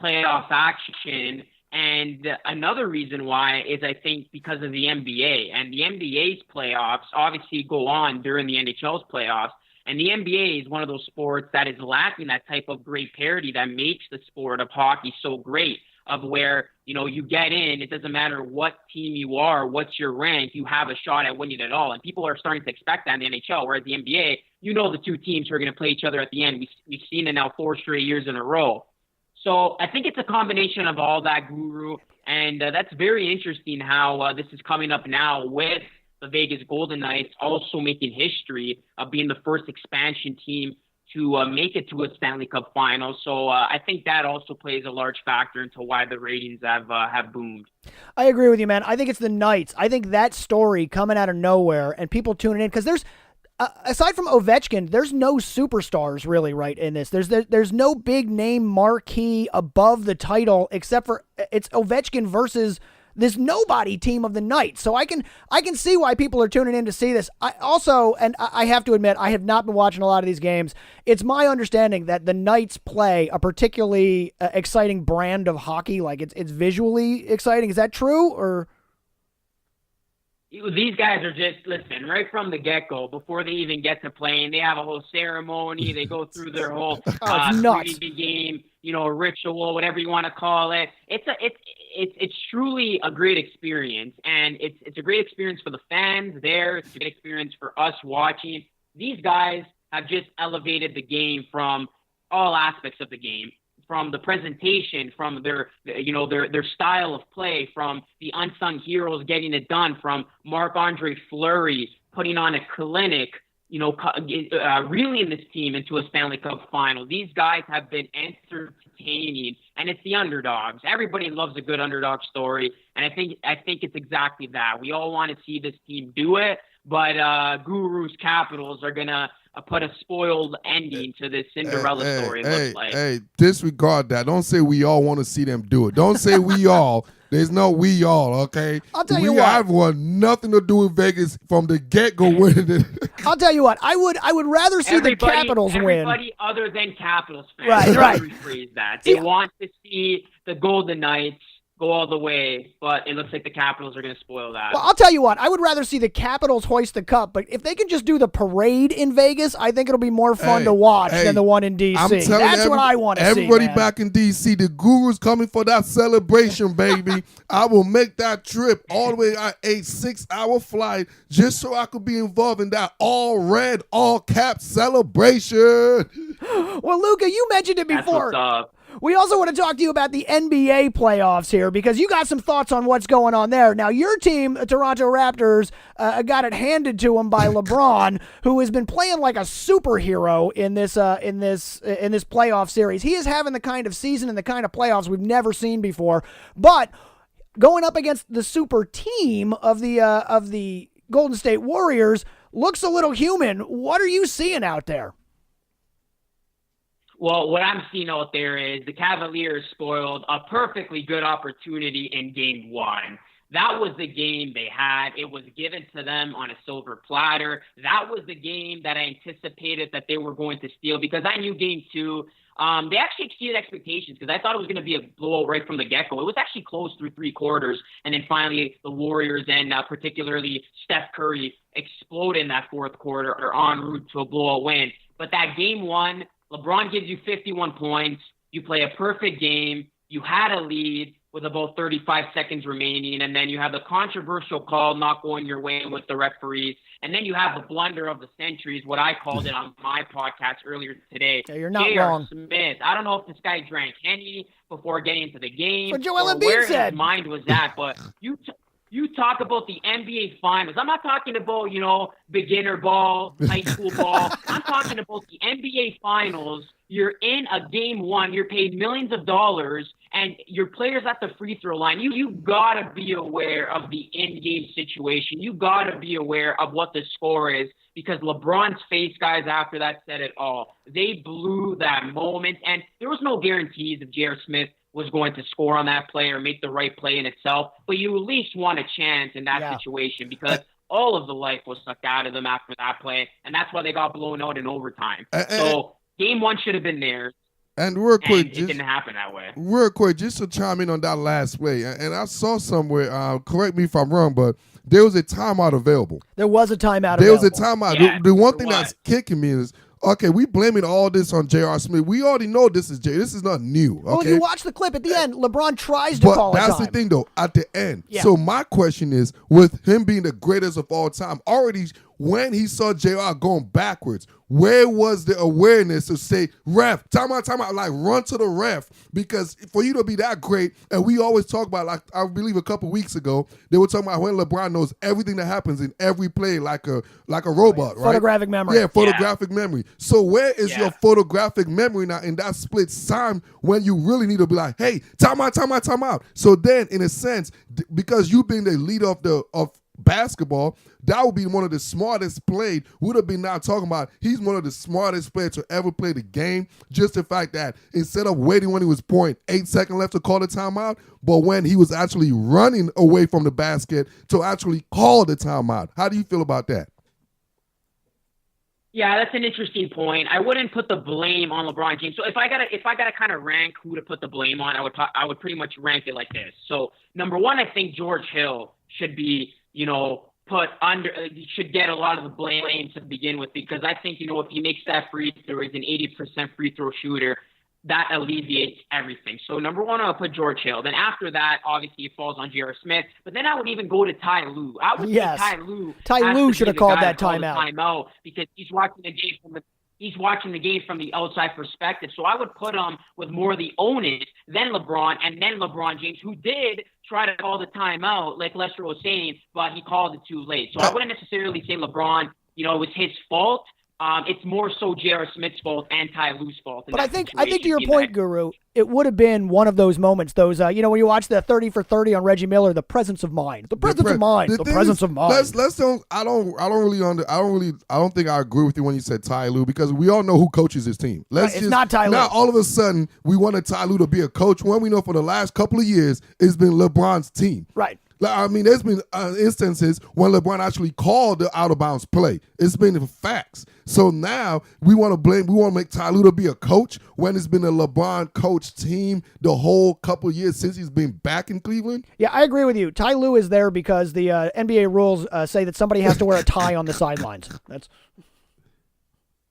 playoff action. And another reason why is, I think, because of the NBA. And the NBA's playoffs obviously go on during the NHL's playoffs. And the NBA is one of those sports that is lacking that type of great parity that makes the sport of hockey so great, of where, you get in, it doesn't matter what team you are, what's your rank, you have a shot at winning it all. And people are starting to expect that in the NHL, whereas the NBA, the two teams who are going to play each other at the end. We've seen it now 4 straight years in a row. So I think it's a combination of all that, Guru. And that's very interesting how this is coming up now with the Vegas Golden Knights also making history of being the first expansion team to make it to a Stanley Cup final. So I think that also plays a large factor into why the ratings have boomed. I agree with you, man. I think it's the Knights. I think that story coming out of nowhere and people tuning in because there's aside from Ovechkin, there's no superstars really right in this. There's no big name marquee above the title except for it's Ovechkin versus this nobody team of the Knights. So I can see why people are tuning in to see this. I also, and I have to admit, I have not been watching a lot of these games. It's my understanding that the Knights play a particularly exciting brand of hockey. Like it's visually exciting. Is that true or? These guys are just, listen, right from the get-go, before they even get to playing, they have a whole ceremony. They go through their whole game, ritual, whatever you want to call it. It's truly a great experience, and it's a great experience for the fans there. It's a great experience for us watching. These guys have just elevated the game from all aspects of the game. From the presentation, from their style of play, from the unsung heroes getting it done, from Marc-Andre Fleury putting on a clinic, reeling this team into a Stanley Cup final. These guys have been entertaining, and it's the underdogs. Everybody loves a good underdog story, and I think it's exactly that. We all want to see this team do it, but Guru's Capitals are gonna put a spoiled ending to this Cinderella story. Hey, disregard that. Don't say we all want to see them do it. Don't say we all. There's no we all, okay? I'll tell you what. I've won nothing to do with Vegas from the get-go winning it. I'll tell you what. I would rather see the Capitals win. Everybody other than Capitals fans. Right. Rephrase that. They want to see the Golden Knights go all the way, but it looks like the Capitals are going to spoil that. Well, I'll tell you what. I would rather see the Capitals hoist the cup, but if they can just do the parade in Vegas, I think it'll be more fun to watch than the one in D.C. That's what I want to see, everybody back in D.C., the Guru's coming for that celebration, baby. I will make that trip all the way. I ate 6-hour flight just so I could be involved in that all-red, all-cap celebration. Well, Luca, you mentioned it before. That's what's up. We also want to talk to you about the NBA playoffs here because you got some thoughts on what's going on there. Now, your team, the Toronto Raptors, got it handed to him by LeBron, who has been playing like a superhero in this playoff series. He is having the kind of season and the kind of playoffs we've never seen before. But going up against the super team of the Golden State Warriors looks a little human. What are you seeing out there? Well, what I'm seeing out there is the Cavaliers spoiled a perfectly good opportunity in Game 1. That was the game they had. It was given to them on a silver platter. That was the game that I anticipated that they were going to steal because I knew Game 2, they actually exceeded expectations because I thought it was going to be a blowout right from the get-go. It was actually close through 3 quarters, and then finally the Warriors and particularly Steph Curry explode in that 4th quarter or en route to a blowout win. But that Game 1, LeBron gives you 51 points. You play a perfect game. You had a lead with about 35 seconds remaining, and then you have the controversial call not going your way with the referees, and then you have the blunder of the centuries, what I called it on my podcast earlier today. Yeah, you're not J.R. wrong. Smith. I don't know if this guy drank Henny before getting into the game But Joel or Embiid where said. his mind was at, but you talk about the NBA Finals. I'm not talking about, beginner ball, high school ball. I'm talking about the NBA Finals. You're in a Game 1. You're paid millions of dollars, and your players at the free throw line. You got to be aware of the in-game situation. You got to be aware of what the score is because LeBron's face guys after that said it all. They blew that moment, and there was no guarantees if J.R. Smith was going to score on that play or make the right play in itself, but you at least want a chance in that situation because all of the life was sucked out of them after that play, and that's why they got blown out in overtime. So Game 1 should have been theirs. And real quick, it didn't happen that way. Real quick, just to chime in on that last play, and I saw somewhere, correct me if I'm wrong, but there was a timeout available. There was a timeout available. There was a timeout. Yeah, the one thing that's kicking me is, okay, we blaming all this on J.R. Smith. We already know this is This is not new. Okay? Well, if you watch the clip at the end, LeBron tries to call a time. That's the thing, though, at the end. Yeah. So my question is, with him being the greatest of all time, already when he saw JR going backwards, where was the awareness to say, ref, time out, like run to the ref? Because for you to be that great, and we always talk about, like I believe a couple weeks ago, they were talking about when LeBron knows everything that happens in every play like a robot, right? Photographic memory. Yeah, photographic memory. So where is your photographic memory now in that split time when you really need to be like, hey, time out. So then, in a sense, because you being the leader of basketball, that would be one of the smartest played. Would have been now talking about he's one of the smartest players to ever play the game. Just the fact that instead of waiting when he was 0.8 seconds left to call the timeout, but when he was actually running away from the basket to actually call the timeout. How do you feel about that? Yeah, that's an interesting point. I wouldn't put the blame on LeBron James. So if I gotta kind of rank who to put the blame on, I would pretty much rank it like this. So number one, I think George Hill should be, put under, should get a lot of the blame to begin with, because I think, if he makes that free throw, he's an 80% free throw shooter, that alleviates everything. So number one, I'll put George Hill. Then after that, obviously it falls on J.R. Smith. But then I would even go to Ty Lue. I would say Ty Lue should have called that timeout because he's watching the game from the outside perspective. So I would put him with more of the onus, then LeBron, and then LeBron James, who did try to call the timeout, like Lestro was saying, but he called it too late. So I wouldn't necessarily say LeBron, it was his fault. It's more so J.R. Smith's fault and Ty Lue's fault. But I think to your point, Guru, it would have been one of those moments, when you watch the 30 for 30 on Reggie Miller, the presence of mind. The presence of mind. I don't think I agree with you when you said Ty Lue, because we all know who coaches his team. It's not Ty Lue. Now all of a sudden we wanted Ty Lue to be a coach when we know for the last couple of years it's been LeBron's team. Right. I mean, there's been instances when LeBron actually called the out-of-bounds play. It's been facts. So now we want to make Ty Lue to be a coach when it's been a LeBron coach team the whole couple of years since he's been back in Cleveland. Yeah, I agree with you. Ty Lue is there because the NBA rules say that somebody has to wear a tie on the sidelines.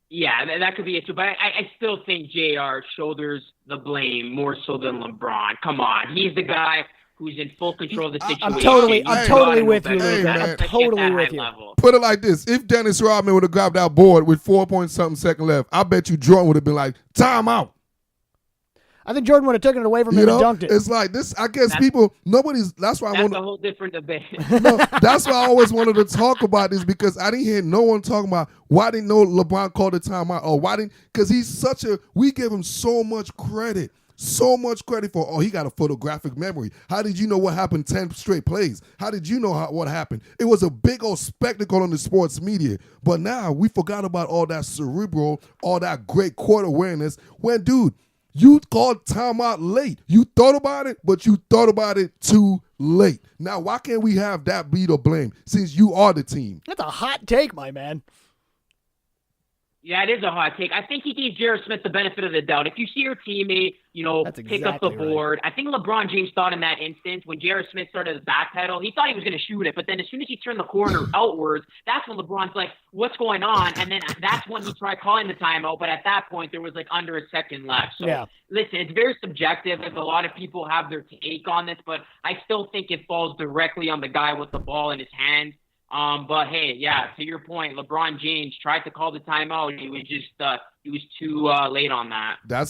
Yeah, that could be it too. But I still think JR shoulders the blame more so than LeBron. Come on. He's the guy who's in full control of the situation. I'm totally with you, Luca. I'm totally with you. Put it like this. If Dennis Rodman would have grabbed that board with 4-point-something seconds left, I bet you Jordan would have been like, time out. I think Jordan would have taken it away from him and dunked it. It's like this. I guess that's why that's a whole different debate. That's why I always wanted to talk about this, because I didn't hear no one talking about why didn't LeBron call the timeout, or why didn't, because we give him so much credit. So much credit for, he got a photographic memory. How did you know what happened 10 straight plays? How did you know what happened? It was a big old spectacle on the sports media. But now we forgot about all that cerebral, all that great court awareness. When, dude, you called timeout late. You thought about it, but you thought about it too late. Now, why can't we have that be the blame since you are the team? That's a hot take, my man. Yeah, it is a hot take. I think he gave J.R. Smith the benefit of the doubt. If you see your teammate, pick up the board, right. I think LeBron James thought in that instance when J.R. Smith started his backpedal, he thought he was going to shoot it. But then as soon as he turned the corner outwards, that's when LeBron's like, what's going on? And then that's when he tried calling the timeout. But at that point, there was like under a second left. So listen, it's very subjective. A lot of people have their take on this, but I still think it falls directly on the guy with the ball in his hands. But hey, to your point, LeBron James tried to call the timeout. He was too late on that. That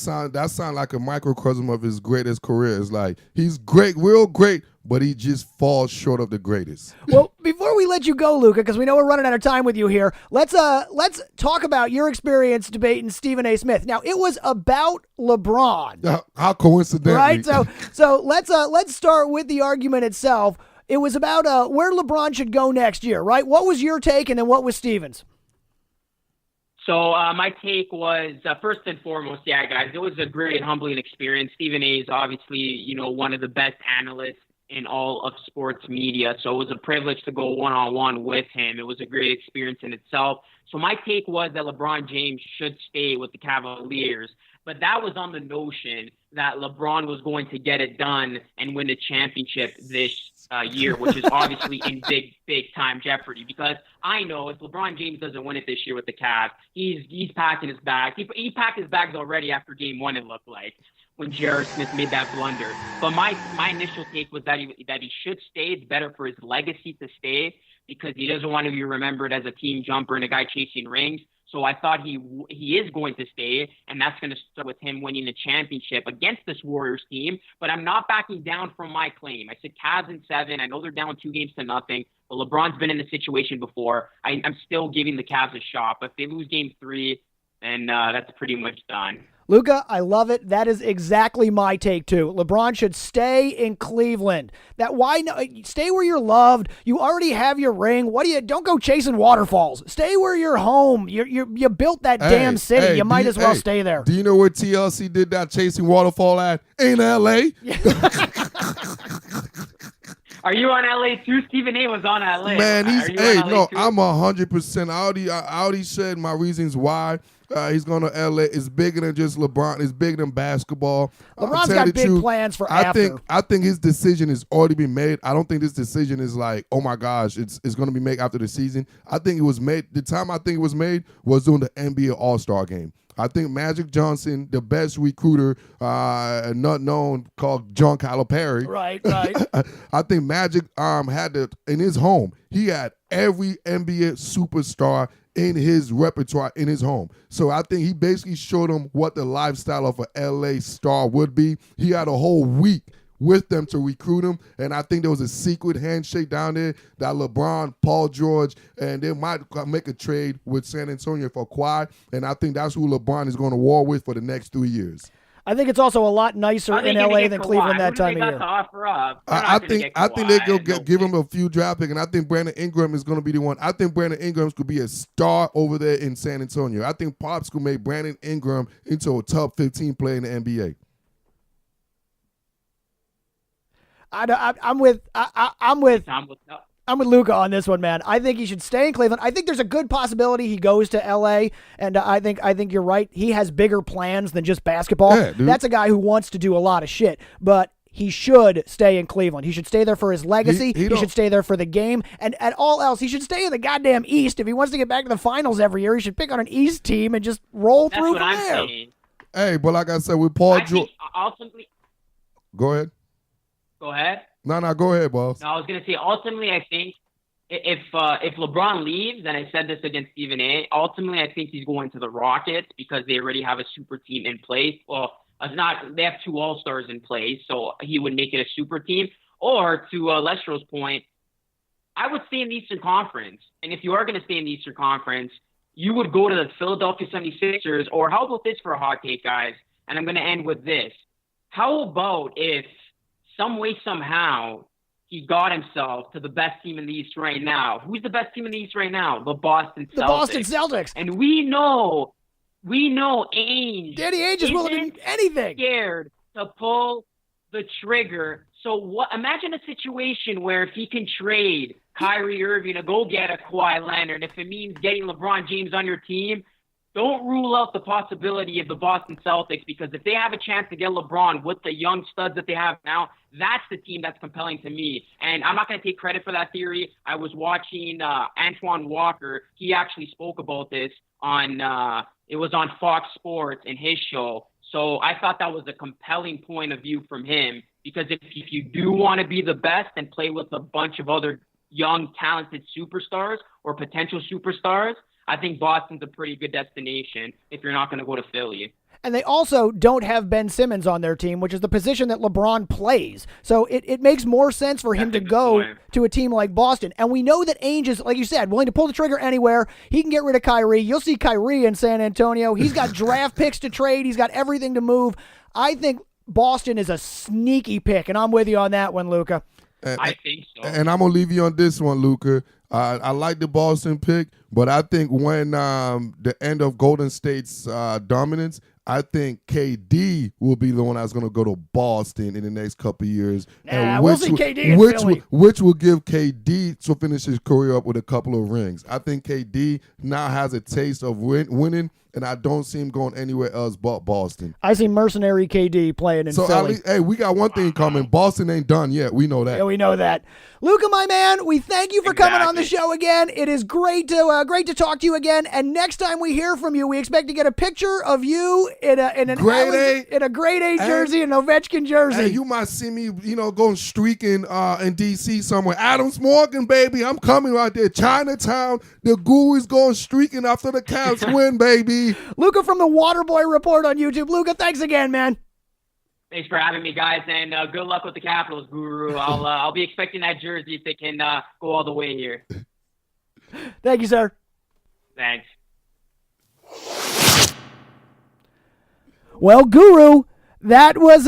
sound like a microcosm of his greatest career. It's like he's great, real great, but he just falls short of the greatest. Well, before we let you go, Luca, because we know we're running out of time with you here, let's talk about your experience debating Stephen A. Smith. Now, it was about LeBron. How coincidental, right? So let's start with the argument itself. It was about where LeBron should go next year, right? What was your take, and then what was Stephen's? So my take was, first and foremost, guys, it was a great, humbling experience. Stephen A. is obviously, one of the best analysts in all of sports media. So it was a privilege to go one-on-one with him. It was a great experience in itself. So my take was that LeBron James should stay with the Cavaliers. But that was on the notion that LeBron was going to get it done and win the championship this year, which is obviously in big time jeopardy. Because I know if LeBron James doesn't win it this year with the Cavs, he's packing his bags. He packed his bags already after game one, it looked like. when J.R. Smith made that blunder. But my initial take was that he should stay. It's better for his legacy to stay because he doesn't want to be remembered as a team jumper and a guy chasing rings. So I thought he is going to stay, and that's going to start with him winning the championship against this Warriors team. But I'm not backing down from my claim. I said Cavs in 7. I know they're down 2-0. But LeBron's been in this situation before. I'm still giving the Cavs a shot. But if they lose Game 3, then that's pretty much done. Luca, I love it. That is exactly my take too. LeBron should stay in Cleveland. Stay where you're loved. You already have your ring. Don't go chasing waterfalls. Stay where you're home. You built that damn city. You might as well stay there. Do you know where TLC did that chasing waterfall at? In LA. Are you on LA too? Stephen A was on LA. Man, I'm 100%. I already said my reasons why. He's going to LA. It's bigger than just LeBron. It's bigger than basketball. LeBron's got big plans for after. I think his decision has already been made. I don't think this decision is like, oh my gosh, it's going to be made after the season. I think it was made. The time I think it was made was during the NBA All-Star game. I think Magic Johnson, the best recruiter, not known, called John Calipari. Right. I think Magic had in his home. He had every NBA superstar in his repertoire in his home. So I think he basically showed them what the lifestyle of an LA star would be. He had a whole week with them to recruit him, and I think there was a secret handshake down there that LeBron, Paul George, and they might make a trade with San Antonio for Kawhi, and I think that's who LeBron is going to war with for the next 3 years. I think it's also a lot nicer in LA than Cleveland that time of year. I think they go give him a few draft picks, and I think Brandon Ingram is going to be the one. I think Brandon Ingram could be a star over there in San Antonio. I think Pops could make Brandon Ingram into a top 15 player in the NBA. I'm with Luca on this one, man. I think he should stay in Cleveland. I think there's a good possibility he goes to LA, and I think you're right. He has bigger plans than just basketball. Yeah, that's a guy who wants to do a lot of shit, but he should stay in Cleveland. He should stay there for his legacy. He should stay there for the game, and at all else, he should stay in the goddamn East. If he wants to get back to the finals every year, he should pick on an East team and just roll through from there. Saying. Hey, but like I said, with Paul George, go ahead. Go ahead. No, go ahead, boss. No, I was going to say, ultimately, I think if LeBron leaves, and I said this against Stephen A., ultimately, I think he's going to the Rockets because they already have a super team in place. Well, they have 2 All-Stars in place, so he would make it a super team. Or, to Lestro's point, I would stay in the Eastern Conference. And if you are going to stay in the Eastern Conference, you would go to the Philadelphia 76ers, or how about this for a hot take, guys? And I'm going to end with this. How about if some way, somehow, he got himself to the best team in the East right now? Who's the best team in the East right now? The Boston Celtics. The Boston Celtics. And we know Ainge. Danny Ainge is willing to do anything. Scared to pull the trigger. So imagine a situation where if he can trade Kyrie Irving to go get a Kawhi Leonard, if it means getting LeBron James on your team, don't rule out the possibility of the Boston Celtics, because if they have a chance to get LeBron with the young studs that they have now, that's the team that's compelling to me. And I'm not going to take credit for that theory. I was watching Antoine Walker. He actually spoke about this on it was on Fox Sports in his show. So I thought that was a compelling point of view from him, because if you do want to be the best and play with a bunch of other young, talented superstars or potential superstars, I think Boston's a pretty good destination if you're not going to go to Philly. And they also don't have Ben Simmons on their team, which is the position that LeBron plays. So it makes more sense for him to go to a team like Boston. And we know that Ainge is, like you said, willing to pull the trigger anywhere. He can get rid of Kyrie. You'll see Kyrie in San Antonio. He's got draft picks to trade. He's got everything to move. I think Boston is a sneaky pick, and I'm with you on that one, Luca. I think so. And I'm going to leave you on this one, Luca. I like the Boston pick, but I think when the end of Golden State's dominance, I think KD will be the one that's going to go to Boston in the next couple of years. We'll see KD in Philly. Which will give KD to finish his career up with a couple of rings. I think KD now has a taste of winning, and I don't see him going anywhere else but Boston. I see mercenary KD playing in So, Philly. at least, hey, we got one thing coming. Boston ain't done yet. We know that. Yeah, we know that. Luca, my man, we thank you for coming on the Exactly. show again. It is great to talk to you again. And next time we hear from you, we expect to get a picture of you in a Grade A. grade A jersey, an Ovechkin jersey. Hey, you might see me, going streaking in D.C. somewhere. Adams Morgan, baby, I'm coming right there. Chinatown, the Guru is going streaking after the Caps win, baby. Luca from the Waterboy Report on YouTube. Luca, thanks again, man. Thanks for having me, guys, and good luck with the Capitals, Guru. I'll be expecting that jersey if they can go all the way here. Thank you, sir. Thanks. Well, Guru, that was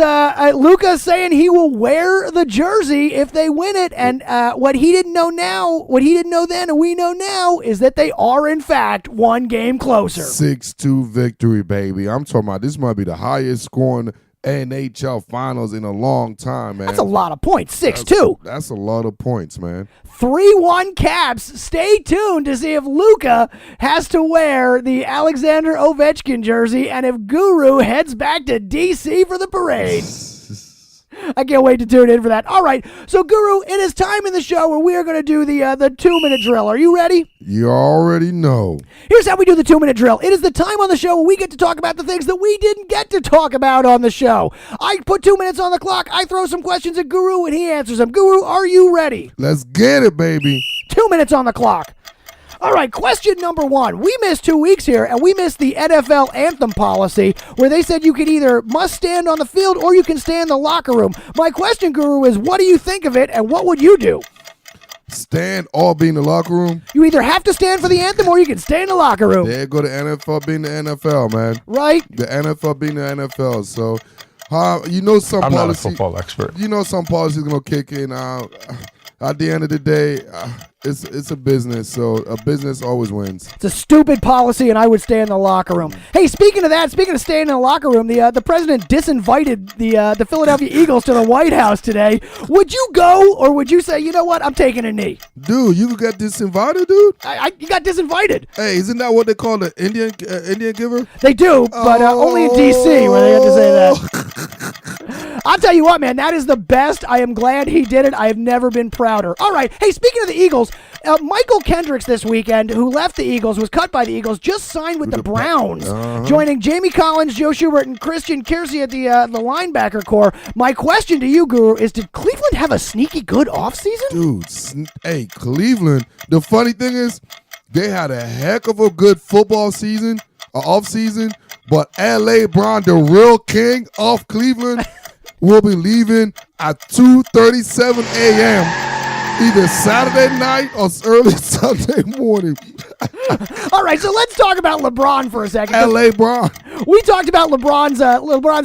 Luca saying he will wear the jersey if they win it. And what he didn't know then, and we know now, is that they are, in fact, one game closer. 6-2 victory, baby. I'm talking about this might be the highest scoring NHL Finals in a long time, man. That's a lot of points. 6-2. That's a lot of points, man. 3-1 Caps. Stay tuned to see if Luca has to wear the Alexander Ovechkin jersey and if Guru heads back to D.C. for the parade. I can't wait to tune in for that. All right, so Guru, it is time in the show where we are going to do the 2-minute drill. Are you ready? You already know. Here's how we do the 2-minute drill. It is the time on the show where we get to talk about the things that we didn't get to talk about on the show. I put 2 minutes on the clock. I throw some questions at Guru, and he answers them. Guru, are you ready? Let's get it, baby. 2 minutes on the clock. All right, question number 1. We missed 2 weeks here, and we missed the NFL anthem policy where they said you could either must stand on the field or you can stay in the locker room. My question, Guru, is what do you think of it, and what would you do? Stand or be in the locker room. You either have to stand for the anthem or you can stay in the locker room. There go the NFL being the NFL, man. Right? The NFL being the NFL. So, some I'm policy. not a football expert. Some policy is gonna kick in. At the end of the day, it's a business, so a business always wins. It's a stupid policy, and I would stay in the locker room. Hey, speaking of staying in the locker room, the president disinvited the Philadelphia Eagles to the White House today. Would you go, or would you say, you know what, I'm taking a knee? Dude, you got disinvited, dude? You got disinvited. Hey, isn't that what they call the Indian giver? They do, but only in D.C. where they had to say that. I'll tell you what, man, that is the best. I am glad he did it. I have never been prouder. All right. Hey, speaking of the Eagles, Michael Kendricks this weekend, who left the Eagles, was cut by the Eagles, just signed with the Browns, joining Jamie Collins, Joe Schubert, and Christian Kiersey at the linebacker core. My question to you, Guru, is did Cleveland have a sneaky good offseason? Dude, hey, Cleveland. The funny thing is, they had a heck of a good football season, off season, but LeBron, the real king of Cleveland, will be leaving at 2:37 a.m. either Saturday night or early Sunday morning. All right, so let's talk about LeBron for a second. LeBron. We talked about LeBron's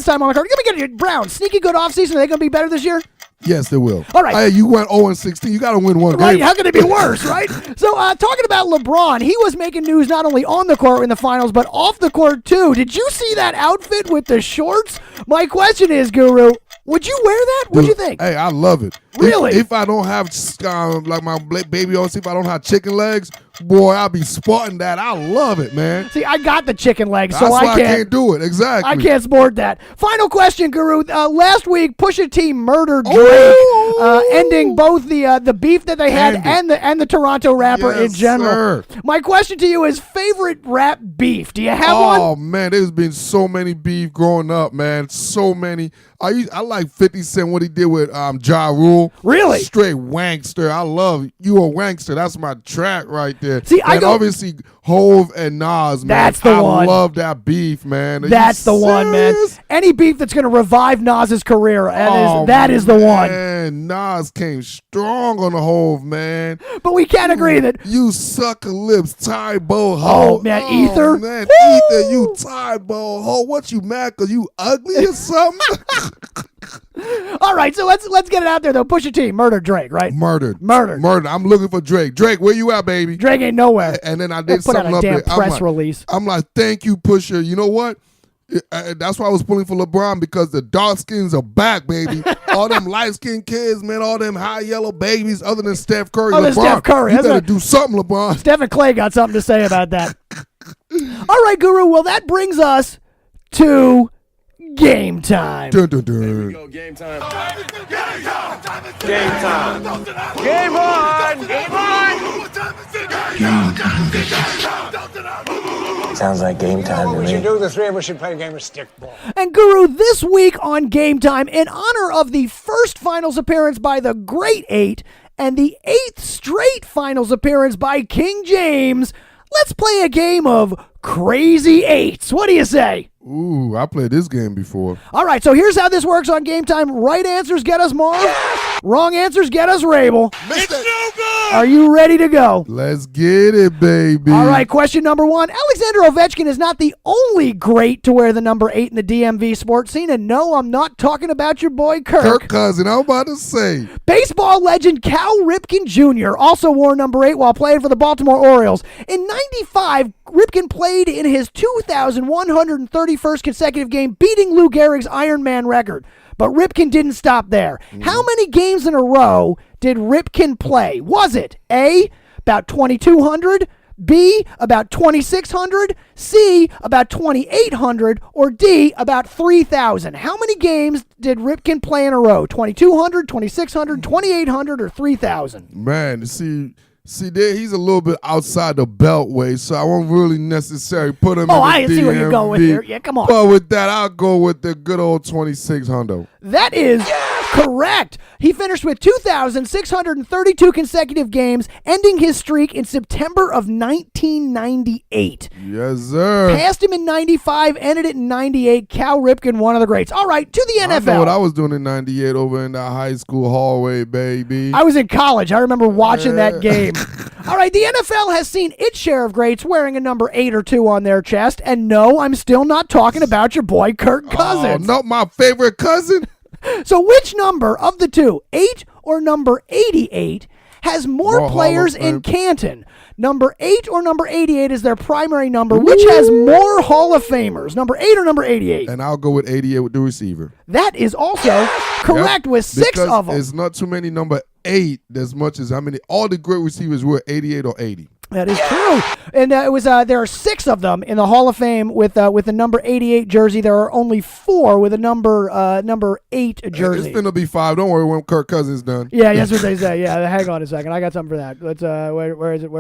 time on the court. Let me get you, Brown. Sneaky good offseason. Are they going to be better this year? Yes, they will. All right. Hey, you went 0-16. You got to win one Right, game. how can it be worse, right? So, talking about LeBron, he was making news not only on the court in the finals, but off the court, too. Did you see that outfit with the shorts? My question is, Guru, would you wear that? What'd you think? Hey, I love it. Really? If I don't have, like my baby always say, if I don't have chicken legs, boy, I'll be sporting that. I love it, man. See, I got the chicken legs, That's so why I can't do it. Exactly. I can't sport that. Final question, Guru. Last week, Pusha T murdered Drake, ending both the beef that they had and the Toronto rapper in general. Sir. My question to you is favorite rap beef. Do you have one? Oh, man, there's been so many beef growing up, man. So many. I like 50 Cent, what he did with Ja Rule. Really? Straight wankster. I love You a Wankster. That's my track right there. See, and obviously Hove and Nas, man. That's the one. I love that beef, man. That's the one, man. Any beef that's going to revive Nas's career, that is the one. Man, Nas came strong on the Hove, man. But we can't agree that. You sucker lips, Tybo ho. Oh, man, Ether. Man, Woo! Ether, you Tybo ho. What you mad because you ugly or something? All right, so let's get it out there, though. Pusha T murdered Drake, right? Murdered. I'm looking for Drake. Drake, where you at, baby? Drake ain't nowhere. And then I did Put out something a up damn there. press release. I'm like, thank you, Pusha. You know what? That's why I was pulling for LeBron, because the dark skins are back, baby. All them light skinned kids, man, all them high yellow babies, other than Steph Curry. Other than LeBron, Steph Curry. you better do something, LeBron. Stephen Clay got something to say about that. All right, Guru. Well, that brings us to game time. Dun, dun, dun. Game time. Game time. Game on. Game on. Sounds like game time to We me. should do the three of us should play a game of stickball. And Guru, this week on Game Time, in honor of the first finals appearance by the Great Eight and the 8th straight finals appearance by King James, let's play a game of Crazy Eights. What do you say? Ooh, I played this game before. All right, so here's how this works on Game Time. Right answers get us Marv. Wrong answers get us Rabel. Are you ready to go? Let's get it, baby. All right, question number 1. Alexander Ovechkin is not the only great to wear the number 8 in the DMV sports scene, and no, I'm not talking about your boy Kirk Cousin, I'm about to say. Baseball legend Cal Ripken Jr. also wore number 8 while playing for the Baltimore Orioles. In 95, Ripken played in his 2,131st consecutive game, beating Lou Gehrig's Iron Man record. But Ripken didn't stop there. How many games in a row did Ripken play? Was it A, about 2,200, B, about 2,600, C, about 2,800, or D, about 3,000? How many games did Ripken play in a row? 2,200, 2,600, 2,800, or 3,000? Man, see there, he's a little bit outside the beltway, so I won't really necessarily put him in the I see where you're going with DMV. here. Yeah, come on. But with that, I'll go with the good old 2,600. That is correct. He finished with 2,632 consecutive games, ending his streak in September of 1998. Yes, sir. Passed him in 95, ended it in 98. Cal Ripken, one of the greats. All right, to the NFL. I know what I was doing in 98 over in the high school hallway, baby. I was in college. I remember watching that game. All right, the NFL has seen its share of greats wearing a number 8 or 2 on their chest. And no, I'm still not talking about your boy Kirk Cousins. Oh, not my favorite cousin. So which number of the two, 8 or number 88, has more More players Hall of in Canton? Number 8 or number 88 is their primary number. Which has more Hall of Famers, number 8 or number 88? And I'll go with 88 with the receiver. That is also correct Yep, with 6 because of them. It's not too many number 8 as much as how many. All the great receivers were 88 or 80. That is true, and it was there are 6 of them in the Hall of Fame with the number 88 jersey. There are only 4 with a number 8 jersey. It's gonna be 5. Don't worry when Kirk Cousins done. Yeah, that's what they say. Yeah, hang on a second. I got something for that. Let's where is it?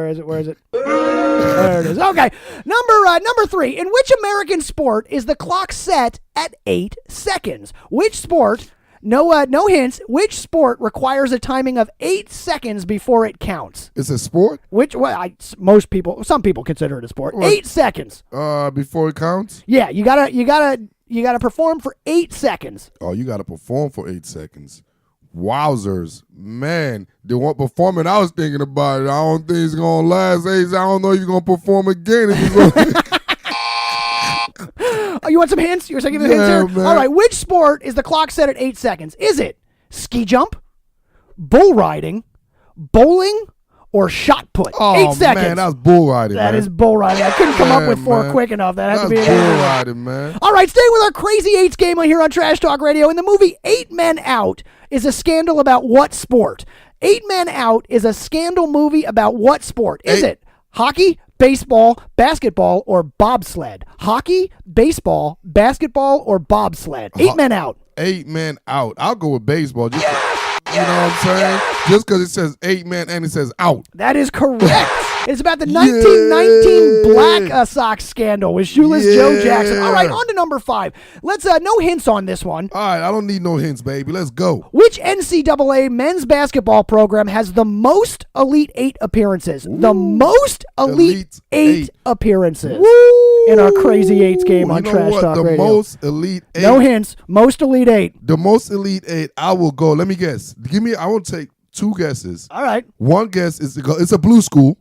There it is. Okay, number 3. In which American sport is the clock set at 8 seconds? Which sport? No hints. Which sport requires a timing of 8 seconds before it counts? It's a sport. Some people consider it a sport. What? 8 seconds. Before it counts. Yeah, you gotta perform for 8 seconds. Oh, you gotta perform for 8 seconds. Wowzers, man! The one performing I was thinking about it. I don't think it's gonna last 8. I don't know if you're gonna perform again. If you're gonna Oh, you want some hints? You're taking the hints here? man. All right, which sport is the clock set at 8 seconds? Is it ski jump, bull riding, bowling, or shot put? Oh 8 seconds. man, that was bull riding. That man. is bull riding. I couldn't come up with 4 man. quick enough. That had That's to be bull an easy one. riding, man. All right, staying with our Crazy Eights game here on Trash Talk Radio. In the movie 8 Men Out is a scandal about what sport? 8 Men Out is a scandal movie about what sport? Is it hockey, baseball, basketball, or bobsled? Hockey, baseball, basketball, or bobsled? 8 Men Out. 8 Men Out. I'll go with baseball. Just you know what I'm saying? Just because it says 8 men and it says out. That is correct. It's about the 1919 Black Sox scandal with shoeless Joe Jackson. All right, on to number 5. Let's no hints on this one. All right, I don't need no hints, baby. Let's go. Which NCAA men's basketball program has the most Elite 8 appearances? The most Elite 8 appearances in our Crazy Eights game on Trash Talk the Radio. most Elite 8. No hints. Most Elite 8. The most Elite 8, I will go. Let me guess. I will take 2 guesses. All right. One guess is it's a blue school.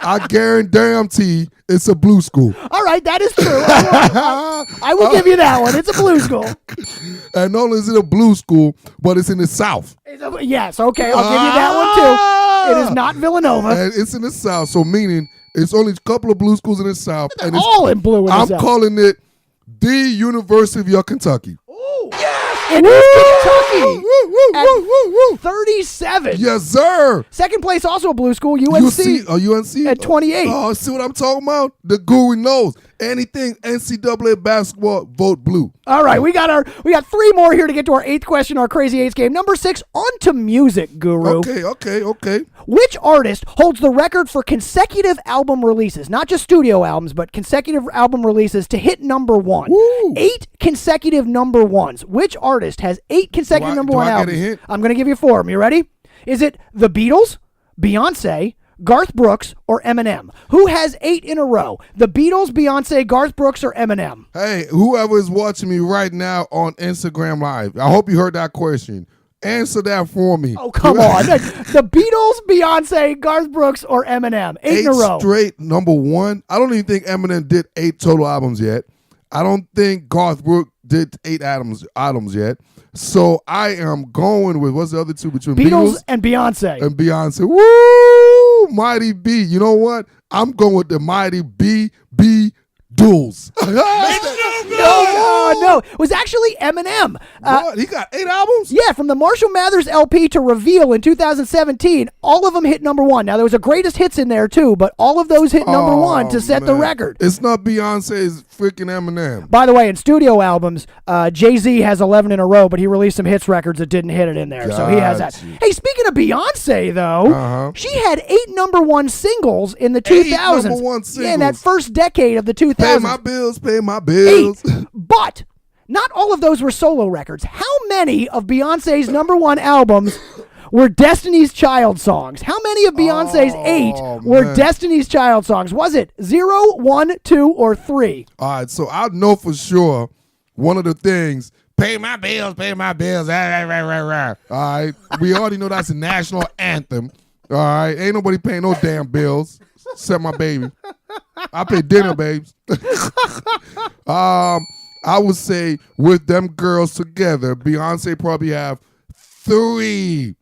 I guarantee it's a blue school. All right, that is true. I will give you that one. It's a blue school. And not only is it a blue school, but it's in the South. Yes, okay, I'll give you that one too. It is not Villanova. And it's in the South, so meaning it's only a couple of blue schools in the South. They're all in blue in the I'm South. calling it the University of Kentucky. Ooh. It is Kentucky Woo, woo, woo. at 37. Yes, sir. Second place, also a blue school, UNC. UNC at 28. Oh, see what I'm talking about? The guru knows anything NCAA basketball. Vote blue. All right, we got 3 more here to get to our 8th question, our Crazy Eights game. Number 6, on to music, Guru. Okay. Which artist holds the record for consecutive album releases, not just studio albums, but consecutive album releases to hit number 1? Woo. 8 consecutive number 1s. Which artist has 8 consecutive number 1 do I albums? get a hint? I'm going to give you 4 of them. You ready? Is it The Beatles, Beyonce, Garth Brooks, or Eminem? Who has 8 in a row? The Beatles, Beyonce, Garth Brooks, or Eminem? Hey, whoever is watching me right now on Instagram Live, I hope you heard that question. Answer that for me. Oh, come on. The Beatles, Beyonce, Garth Brooks, or Eminem? 8 in a row. Straight number 1. I don't even think Eminem did 8 total albums yet. I don't think Garth Brooks did 8 albums yet. So I am going with, what's the other 2 between Beatles and Beyonce. And Beyonce. Woo! Mighty B. You know what? I'm going with the Mighty B Duels. No. It was actually Eminem. What? He got 8 albums? Yeah, from the Marshall Mathers LP to Reveal in 2017, all of them hit number 1. Now, there was a greatest hits in there, too, but all of those hit number 1 to set the record. It's not Beyonce's freaking Eminem. By the way, in studio albums, Jay-Z has 11 in a row, but he released some hits records that didn't hit it in there, so he has that. Hey, speaking of Beyonce, though, she had 8 number 1 singles in the 2000s. 8 number 1 singles. Yeah, in that first decade of the 2000s. Pay my bills. 8. But not all of those were solo records. How many of Beyonce's number 1 albums were Destiny's Child songs? How many of Beyonce's 8 were Destiny's Child songs? Was it 0, 1, 2, or 3? All right, so I know for sure one of the things, pay my bills. All right, we already know that's a national anthem. All right, ain't nobody paying no damn bills except my baby. I pay dinner, babes. I would say with them girls together, Beyonce probably have 3.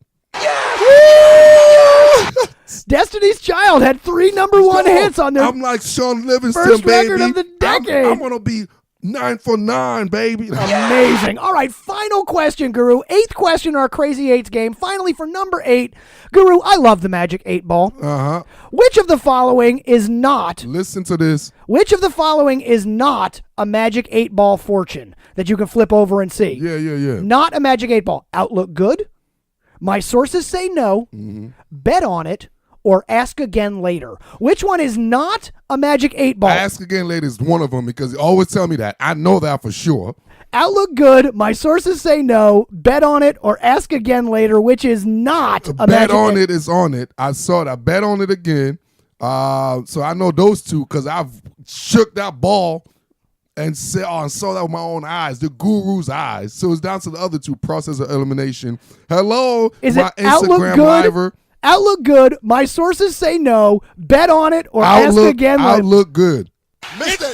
Destiny's Child had 3 number 1 hits on their I'm like Sean Livingston, first baby. record of the decade. I'm gonna be 9 for 9, baby. Amazing. All right, final question, Guru. 8th question in our Crazy Eights game. Finally, for number 8. Guru, I love the Magic 8 Ball. Uh-huh. Which of the following is not... Listen to this. Which of the following is not a Magic 8 Ball fortune that you can flip over and see? Yeah. Not a Magic 8 Ball. Outlook good? My sources say no. Bet on it. Or ask again later. Which one is not a Magic 8 Ball? Ask again later is one of them because you always tell me that. I know that for sure. Outlook good. My sources say no. Bet on it or ask again later, which is not a Magic 8 Ball. Bet on it is on it. I saw that. Bet on it again. So I know those 2 because I've shook that ball and saw that with my own eyes, the guru's eyes. So it's down to the other 2, process of elimination. Hello, is my it Outlook Instagram good? liver. Outlook good. My sources say no. Bet on it or ask again later. Outlook good.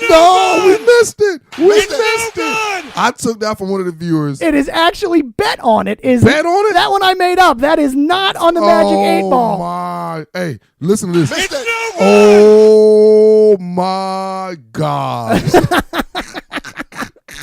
No, we missed it. We missed it. I took that from one of the viewers. It is actually bet on it. Bet on it? That one I made up. That is not on the Magic 8 Ball. Oh, my. Hey, listen to this. Oh, my God.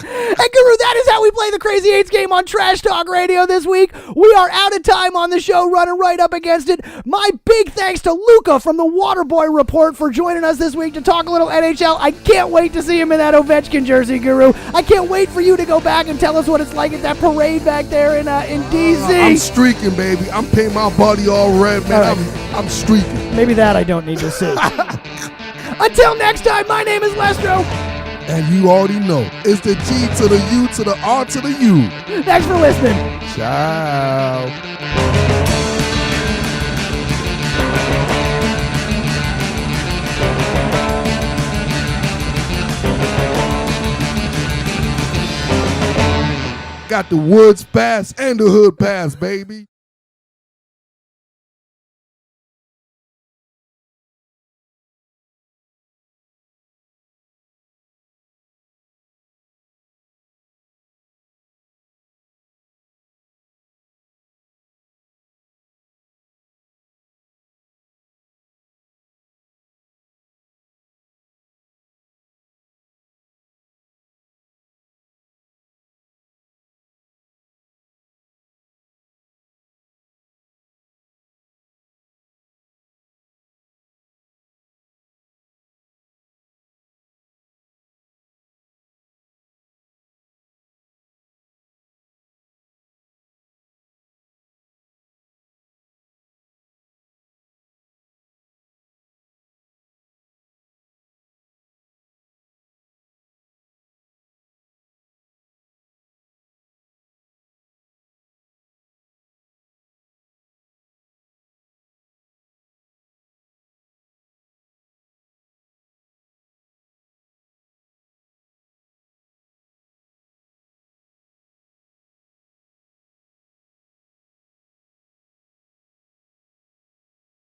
Hey, Guru, that is how we play the Crazy Eights game on Trash Talk Radio this week. We are out of time on the show, running right up against it. My big thanks to Luca from the Waterboy Report for joining us this week to talk a little NHL. I can't wait to see him in that Ovechkin jersey, Guru. I can't wait for you to go back and tell us what it's like at that parade back there in D.C. I'm streaking, baby. I'm painting my body all red, man. Right. I'm streaking. Maybe that I don't need to see. Until next time, my name is Lestro. And you already know, it's the G to the U to the R to the U. Thanks for listening. Ciao. Got the Woods pass and the Hood pass, baby.